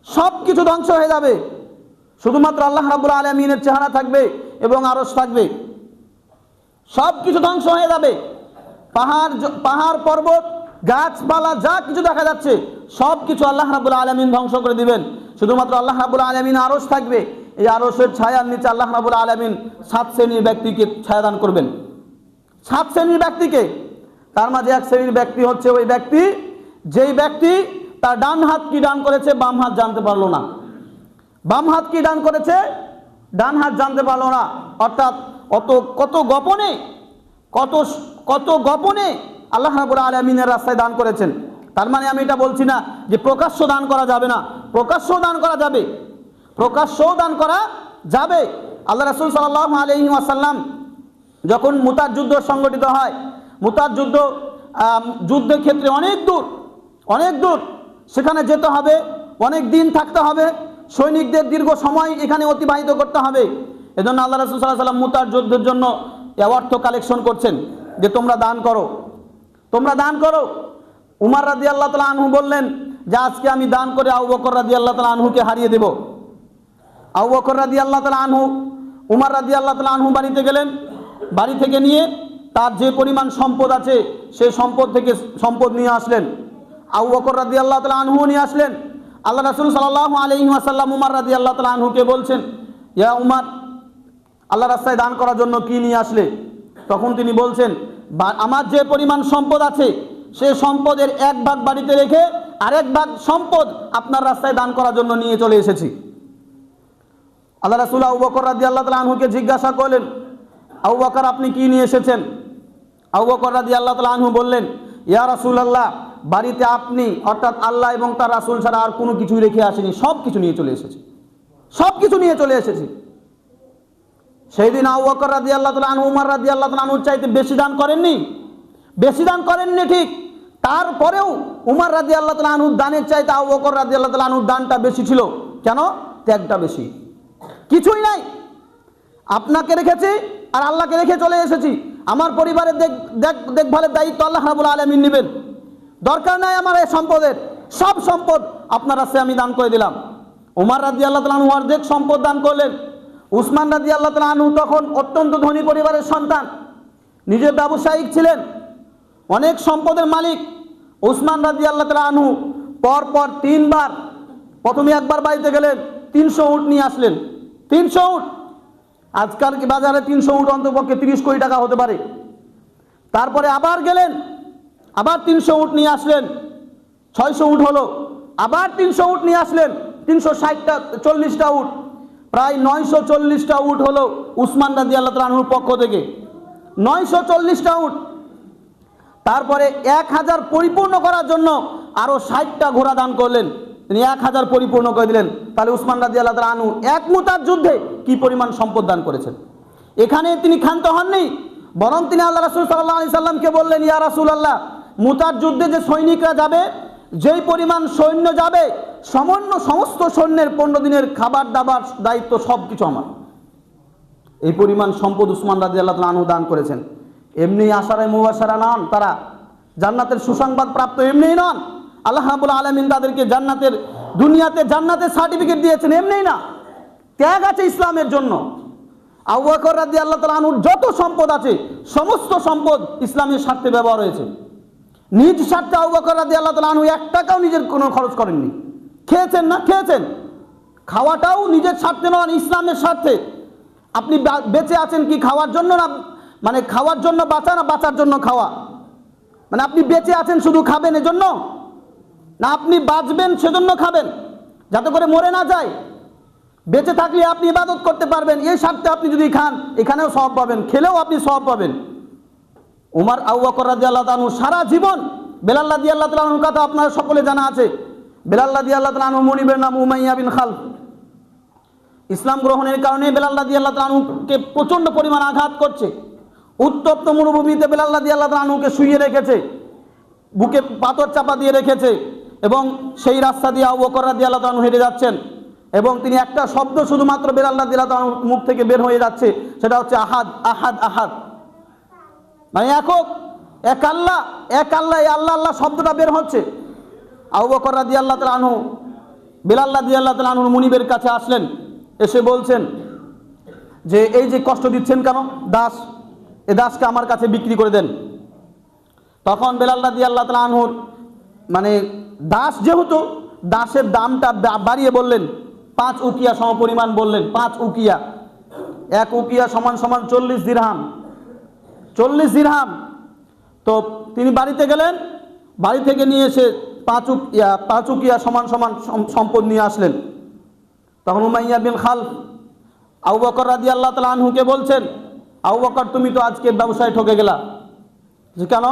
সব কিছু ধ্বংস হয়ে যাবে, শুধুমাত্র আল্লাহ রাব্বুল আলামিনের চেহারা থাকবে এবং আরশ থাকবে। সব কিছু ধ্বংস হয়ে যাবে, পাহাড় পর্বত গাছপালা যা কিছু দেখা যাচ্ছে সব কিছু আল্লাহ রাব্বুল আলামিন ধ্বংস করে দিবেন, শুধুমাত্র আল্লাহ রাব্বুল আলামিন আরশ থাকবে। এই আরশের ছায়ার নিচে আল্লাহ রাব্বুল আলামিন 7 শ্রেণীর ব্যক্তিকে ছায়াদান করবেন। 7 শ্রেণীর ব্যক্তিকে, তার মাঝে এক শ্রেণীর ব্যক্তি হচ্ছে ওই ব্যক্তি যেই ব্যক্তি তার ডান হাত কি দান করেছে বাম হাত জানতে পারলো না, বাম হাত কি দান করেছে ডান হাত জানতে পারলো না। অর্থাৎ কত গোপনে আল্লাহ রাব্বুল আলামিনের রাস্তায় দান করেছেন। তার মানে আমি এটা বলছি না যে প্রকাশ্য দান করা যাবে না, প্রকাশ্যও দান করা যাবে, প্রকাশ্যও দান করা যাবে। আল্লাহ রাসূল সাল্লাল্লাহু আলাইহি ওয়াসাল্লাম যখন মুতার যুদ্ধ সংগঠিত হয়, মুতার যুদ্ধের ক্ষেত্রে অনেক দূর অনেক দূর, সেখানে যেতে হবে, অনেক দিন থাকতে হবে, সৈনিকদের দীর্ঘ সময় এখানে অতিবাহিত করতে হবে। এজন্য আল্লাহ রাসূল সাল্লাল্লাহু আলাইহি ওয়াসাল্লাম মুতার যুদ্ধের জন্য অর্থ কালেকশন করছেন যে তোমরা দান করো, তোমরা দান করো। উমর রাদিয়াল্লাহু তাআলা আনহু বললেন যে আজকে আমি দান করে আবু বকর রাদিয়াল্লাহু তাআলা আনহুকে হারিয়ে দেব। আবু বকর রাদিয়াল্লাহু তাআলা আনহু উমর রাদিয়াল্লাহু তাআলা আনহু বাড়িতে গেলেন, বাড়ি থেকে নিয়ে তার যে পরিমাণ সম্পদ আছে সেই সম্পদ থেকে সম্পদ নিয়ে আসলেন। আবু বকর রাদিয়াল্লাহু তাআলা আনহু নিয়ে আসলেন। আল্লাহ রাসূল সাল্লাল্লাহু আলাইহি ওয়াসাল্লাম উমর রাদিয়াল্লাহু তাআলা আনহুকে বলছেন, ইয়া উমর, আল্লাহ রাস্তায় দান করার জন্য কি নিয়ে আসলে? তখন তিনি বলছেন, আমার যে পরিমাণ সম্পদ আছে সেই সম্পদের এক ভাগ বাড়িতে রেখে আরেক ভাগ সম্পদ আপনার রাস্তায় দান করার জন্য নিয়ে চলে এসেছি। আল্লাহ রাসূল আবু বকর রাদিয়াল্লাহু তাআলা আনহুকে জিজ্ঞাসা করলেন, আবু বকর আপনি কি নিয়ে এসেছেন? আবু বকর রাদিয়াল্লাহু তাআলা আনহু বললেন, ইয়া রাসূলুল্লাহ, বাড়িতে আপনি অর্থাৎ আল্লাহ এবং তার রাসূল ছাড়া আর কোনো কিছুই রেখে আসেনি, সব কিছু নিয়ে চলে এসেছি, সব কিছু নিয়ে চলে এসেছি। সেই দিন আবু বকর রাদিয়াল্লাহু তাআলা আনহু উমর রাদিয়াল্লাহু তাআলা আনহুর চাইতে বেশি দান করেননি, বেশি দান করেননি ঠিক, তারপরেও উমর রাদিয়াল্লাহু তাআলা আনহুর দানের চাইতে আবু বকর রাদিয়াল্লাহু তাআলা আনহুর দানটা বেশি ছিল। কেন? ত্যাগটা বেশি। কিছুই নাই, আপনাকে রেখেছি আর আল্লাহকে রেখে চলে এসেছি, আমার পরিবারের দেখভালের দায়িত্ব আল্লাহ রাব্বুল আলামিন নেবেন, দরকার নাই আমার এই সম্পদের, সব সম্পদ আপনার রাস্তায় আমি দান করে দিলাম। উমর রাদিয়াল্লাহু তাআলা আনহু অর্ধেক সম্পদ দান করলেন। উসমান রাদিয়াল্লাহু তাআলা আনহু তখন অত্যন্ত ধনী পরিবারের সন্তান, নিজে ব্যবসায়িক ছিলেন, অনেক সম্পদের মালিক। উসমান রাদিয়াল্লাহু তাআলা আনহু পরপর তিনবার, প্রথমে একবার বাড়িতে গেলেন, 300 উট নিয়ে আসলেন, 300 উট, আজকাল কি বাজারে 300 উট অন্তপক্ষে 30 কোটি টাকা হতে পারে। তারপরে আবার গেলেন, আবার 300 উট নিয়ে আসলেন, 600 উট হলো, আবার 300 উট নিয়ে আসলেন, 340টা উট, প্রায় 940টা উট হলো উসমান রাদিয়াল্লাহু তাআলা আনহুর পক্ষ থেকে, 940টা উট। তারপরে 1000 পরিপূর্ণ করার জন্য আরো 60টা ঘোড়া দান করলেন, তিনি 1000 পরিপূর্ণ করে দিলেন। তাহলে উসমান রাদিয়াল্লাহু তাআলা আনহু এক মুতার যুদ্ধে কি পরিমাণ সম্পদ দান করেছেন। এখানে তিনি ক্ষান্ত হননি, বরং তিনি আল্লাহ রাসূল সাল্লাল্লাহু আলাইহি সাল্লামকে বললেন, ইয়া রাসূলুল্লাহ, মুতার যুদ্ধে যে সৈনিকরা যাবে, যেই পরিমাণ সৈন্য যাবে, সমস্ত সৈন্যের 15 দিনের খাবার দাবার দায়িত্ব সব কিছু আমার। এই পরিমাণ সম্পদ উসমান রাদিয়াল্লাহু তাআলা আনহু দান করেছেন। এমনি আশারায়ে মুবাশশারা নন, তারা জান্নাতের সুসংবাদ প্রাপ্ত এমনিই নন। আল্লাহ রাব্বুল আলামিন তাদেরকে জান্নাতের, দুনিয়াতে জান্নাতের সার্টিফিকেট দিয়েছেন, এমনিই না, ত্যাগ আছে ইসলামের জন্য। আবু বকর রাদিয়াল্লাহু তাআলা আনহুর যত সম্পদ আছে সমস্ত সম্পদ ইসলামের স্বার্থে ব্যবহার হয়েছে। নিজ স্বার্থে আবু বকর রাদিয়াল্লাহু তাআলা আনহু 1 টাকাও নিজের কোনো খরচ করেননি। খেয়েছেন না, খেয়েছেন, খাওয়াটাও নিজের স্বার্থে নয়, ইসলামের স্বার্থে। আপনি বেঁচে আছেন কি খাওয়ার জন্য না, মানে খাওয়ার জন্য বাঁচা না বাঁচার জন্য খাওয়া? মানে আপনি বেঁচে আছেন শুধু খাবেন এজন্য, না আপনি বাঁচবেন সেজন্য খাবেন যাতে করে মরে না যায়? বেঁচে থাকলে আপনি ইবাদত করতে পারবেন, এই স্বার্থে আপনি যদি খান এখানেও সওয়াব পাবেন, খেলেও আপনি সওয়াব পাবেন। উমর আবু বকর রাদিয়াল্লাহু তাআলা আনহু সারা জীবন, বেলাল রাদিয়াল্লাহু তাআলা আনহুর কথা আপনারা সকলে জানা আছে। বেলাল রাদিয়াল্লাহু তাআলা আনহু মুনিবের নাম উমাইয়া বিন খালফ। ইসলাম গ্রহণের কারণে বেলাল রাদিয়াল্লাহু তাআলা আনহুকে প্রচন্ড পরিমাণ আঘাত করছে। উত্তপ্ত মরুভূমিতে বেলাল রাদিয়াল্লাহু তাআলা আনহুকে শুইয়ে রেখেছে, বুকে পাথর চাপা দিয়ে রেখেছে, এবং সেই রাস্তা দিয়ে আবু বকর রাদিয়াল্লাহু তাআলা আনহু হেঁটে যাচ্ছেন, এবং তিনি একটা শব্দ শুধুমাত্র বেলাল রাদিয়াল্লাহু তাআলা আনহুর মুখ থেকে বের হয়ে যাচ্ছে, সেটা হচ্ছে আহাদ আহাদ আহাদ, মানে একক, এক আল্লাহ, এক আল্লাহ, এই আল্লাহ আল্লাহ শব্দটা বের হচ্ছে। আবু বকর রাদিয়াল্লাহু তাআলা আনহু বেলাল রাদিয়াল্লাহু তাআলা আনহুর মুনিবের কাছে আসলেন, এসে বলছেন যে এই যে কষ্ট দিচ্ছেন কেন, দাস, এই দাসকে আমার কাছে বিক্রি করে দেন। তখন বেলাল রাদিয়াল্লাহু তাআলা আনহুর মানে দাস যেহেতু, দাসের দামটা বাড়িয়ে বললেন, 5 উকিয়া সমপরিমাণ বললেন, 5 উকিয়া, 1 উকিয়া সমান সমান 40 দিরহাম, 40 দিরহাম। তো তিনি বাড়িতে গেলেন, বাড়ি থেকে নিয়ে এসে 5 উকিয়া সমান সমান সম্পদ নিয়ে আসলেন। তখন উমাইয়া বিন খালফ আবু বকর রাদিয়াল্লাহু তাআলা আনহুকে বলছেন, আবু বকর তুমি তো আজকে ব্যবসায় ঠকে গেলা। যে কেন?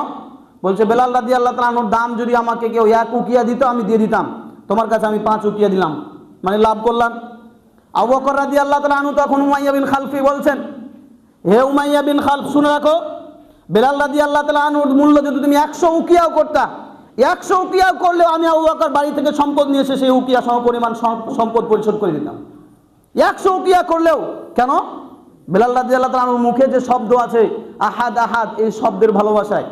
বলছে বেলাল রাদিয়াল্লাহু তাআলা আনহুর দাম যদি আমাকে কেউ 1 উকিয়া দিত আমি দিয়ে দিতাম, তোমার কাছে আমি 5 উকিয়া দিলাম, মানে লাভ করলাম। আবু বকর রাদিয়াল্লাহু তাআলা আনহু তখন উমাইয়া বিন খালফি বলছেন, হে উমাইয়া বিন খালফ, শুনে রাখো, বেলাল রাদিয়াল্লাহু তাআলা আনহুর মূল্য যদি তুমি 100 উকিয়াও করতা, 100 উকিয়া করলেও আমি আবু বকর বাড়ি থেকে সম্পদ নিয়ে এসে সেই উকিয়া সমপরিমাণ সম্পদ পরিশোধ করে দিতাম। 100 উকিয়া করলেও। কেন? বেলাল রাদিয়াল্লাহু তাআলার মুখে যে শব্দ আছে আহাদ আহাদ, এই শব্দের ভালোবাসায়,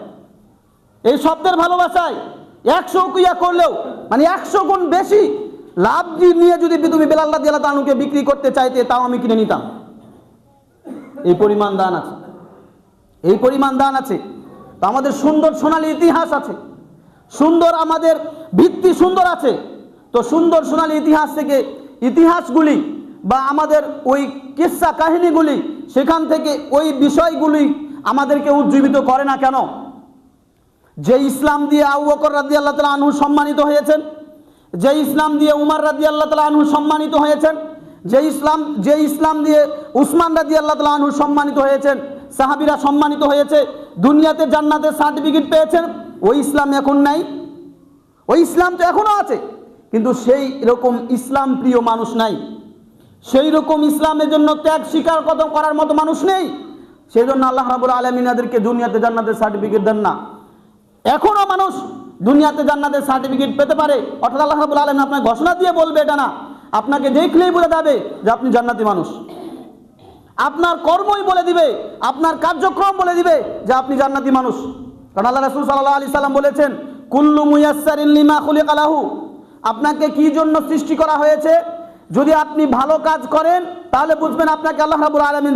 100 উকিয়া করলেও মানে 100 গুণ বেশি লাভ নিয়ে যদি তুমি বেলাল রাদিয়াল্লাহু তাআলাকে বিক্রি করতে চাইতে, তাও আমি কিনে নিতাম। এই পরিমাণ দান আছে। তো আমাদের সুন্দর সোনালী ইতিহাস আছে, সুন্দর আমাদের ভিত্তি সুন্দর আছে। তো সুন্দর সোনালী ইতিহাস থেকে ইতিহাসগুলি বা আমাদের ওই কিস্সা কাহিনীগুলি, সেখান থেকে ওই বিষয়গুলি আমাদেরকে উজ্জীবিত করে না কেন? যে ইসলাম দিয়ে আবু বকর রাদিয়াল্লাহু তাআলা আনহু সম্মানিত হয়েছেন, যে ইসলাম দিয়ে উমর রাদিয়াল্লাহু তাআলা আনহু সম্মানিত হয়েছেন, যে ইসলাম দিয়ে উসমান রাদিয়াল্লাহু তাআলা আনহু সম্মানিত হয়েছেন, সাহাবীরা সম্মানিত হয়েছে, দুনিয়াতে জান্নাতের সার্টিফিকেট পেয়েছেন, ওই ইসলাম এখন নাই? ওই ইসলাম তো এখনো আছে, কিন্তু সেই রকম ইসলাম প্রিয় মানুষ নাই, সেই রকম ইসলামের জন্য ত্যাগ স্বীকার করার মতো মানুষ নেই। সেই জন্য আল্লাহ রাব্বুল আলামিন এদেরকে দুনিয়াতে জান্নাতের সার্টিফিকেট দেন না। এখনো মানুষ দুনিয়াতে জান্নাতের সার্টিফিকেট পেতে পারে, অর্থাৎ আল্লাহ রাব্বুল আলামিন আপনাকে ঘোষণা দিয়ে বলবে এটা না, আপনাকে দেখলেই বলে যাবে যে আপনি জান্নাতি মানুষ। আপনার কর্মই বলে দিবে, আপনার কার্যক্রম বলে দিবে যে আপনি জান্নাতি মানুষ। কারণ আল্লাহ রাসূল সাল্লাল্লাহু আলাইহি সাল্লাম বলেছেন, কুল্লু মুয়াসসারিন লিমা খুলিকা লাহু, আপনাকে কি জন্য সৃষ্টি করা হয়েছে? যদি আপনি ভালো কাজ করেন তাহলে বুঝবেন আপনাকে আল্লাহ রাব্বুল আলামিন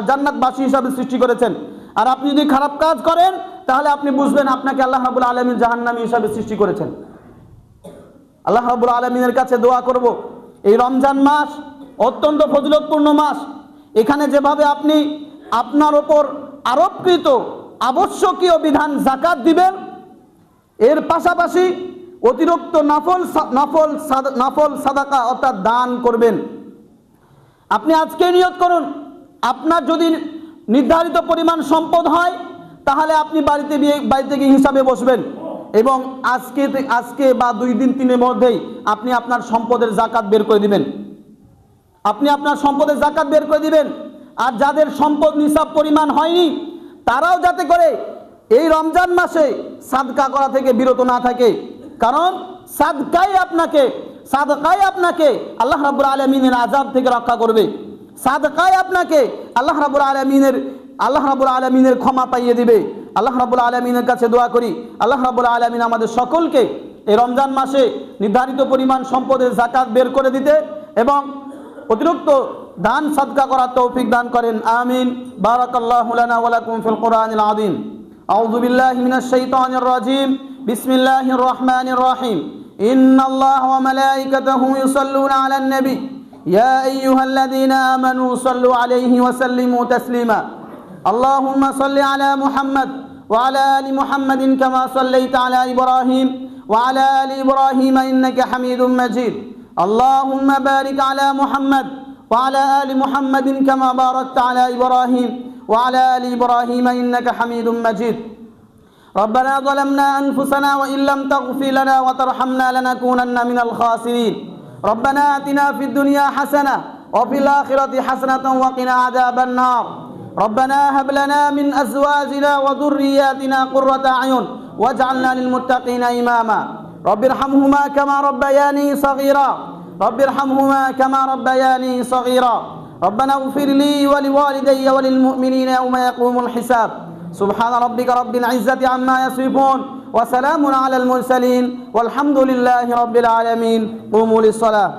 জান্নাতবাসী হিসাবে সৃষ্টি করেছেন, আর আপনি যদি খারাপ কাজ করেন তাহলে আপনি বুঝবেন আপনাকে আল্লাহ রাব্বুল আলামিন জাহান্নামী হিসাবে সৃষ্টি করেছেন। আল্লাহ রাব্বুল আলামিনের কাছে দোয়া করব, এই রমজান মাস অত্যন্ত ফজিলতপূর্ণ মাস। এখানে যেভাবে আপনি আপনার ওপর আরোপকৃত আবশ্যকীয় বিধান যাকাত দিবেন, এর পাশাপাশি অতিরিক্ত নফল সাদাকা অর্থাৎ দান করবেন। আপনি আজকে নিয়ত করুন, আপনার যদি নির্ধারিত পরিমাণ সম্পদ হয় তাহলে আপনি বাড়িতে গিয়ে হিসাবে বসবেন এবং আজকে বা 2 দিন 3 মধ্যেই আপনি আপনার সম্পদের যাকাত বের করে দিবেন। আর যাদের সম্পদ নিসাব পরিমাণ হয়নি তারাও যাতে করে এই রমজান মাসে সাদকা করা থেকে বিরত না থাকে, কারণ সাদকাই আপনাকে আল্লাহ রাব্বুল আলামিনের আযাব থেকে রক্ষা করবে। সাদকাই আপনাকে আল্লাহ রাব্বুল আলামিনের ক্ষমা পাইয়ে দিবে। আল্লাহ রাব্বুল আলামিনের কাছে দোয়া করি, আল্লাহ রাব্বুল আলামিন আমাদের সকলকে এই রমজান মাসে নির্ধারিত পরিমাণ সম্পদের যাকাত বের করে দিতে এবং অতিরিক্ত দান সাদকা করার তৌফিক দান করেন। আমিন। বারাকাল্লাহু লানা ওয়া লাকুম ফিল কুরআনিল আযীম। আউযু বিল্লাহি মিনাশ শাইতানির রাজীম। বিসমিল্লাহির রহমানির রহিম। ইন্নাল্লাহা ওয়া মালাইকাতাহু ইউসাল্লুনা আলান নবী ইয়া আইয়ুহাল্লাযীনা আমানু সাল্লু আলাইহি ওয়া সাল্লিমু তাসলিমা। আল্লাহুম্মা সাল্লি আলা মুহাম্মাদ ওয়া আলা আলি মুহাম্মাদিন কামা সাল্লাইতা আলা ইব্রাহিম ওয়া আলা আলি ইব্রাহিম ইন্নাকা হামিদুম মাজিদ। আল্লাহুম্মা বারিক আলা মুহাম্মাদ ওয়া আলা আলি মুহাম্মাদিন কামা বারাকতা আলা ইব্রাহিম ওয়া আলা আলি ইব্রাহিম ইন্নাকা হামিদুম মাজিদ। ربنا ظلمنا أنفسنا وإن لم تغفر لنا وترحمنا لنكونن من الخاسرين. ربنا آتنا في الدنيا حسنة وفي الآخرة حسنة وقنا عذاب النار. ربنا هب لنا من أزواجنا وذرياتنا قرة أعين واجعلنا للمتقين إماما. رب ارحمهما كما ربياني صغيرا. ربنا اغفر لي ولوالدي وللمؤمنين يوم يقوم الحساب. سبحان ربك رب العزة عما يصفون وسلام على المرسلين والحمد لله رب العالمين. قوموا للصلاة.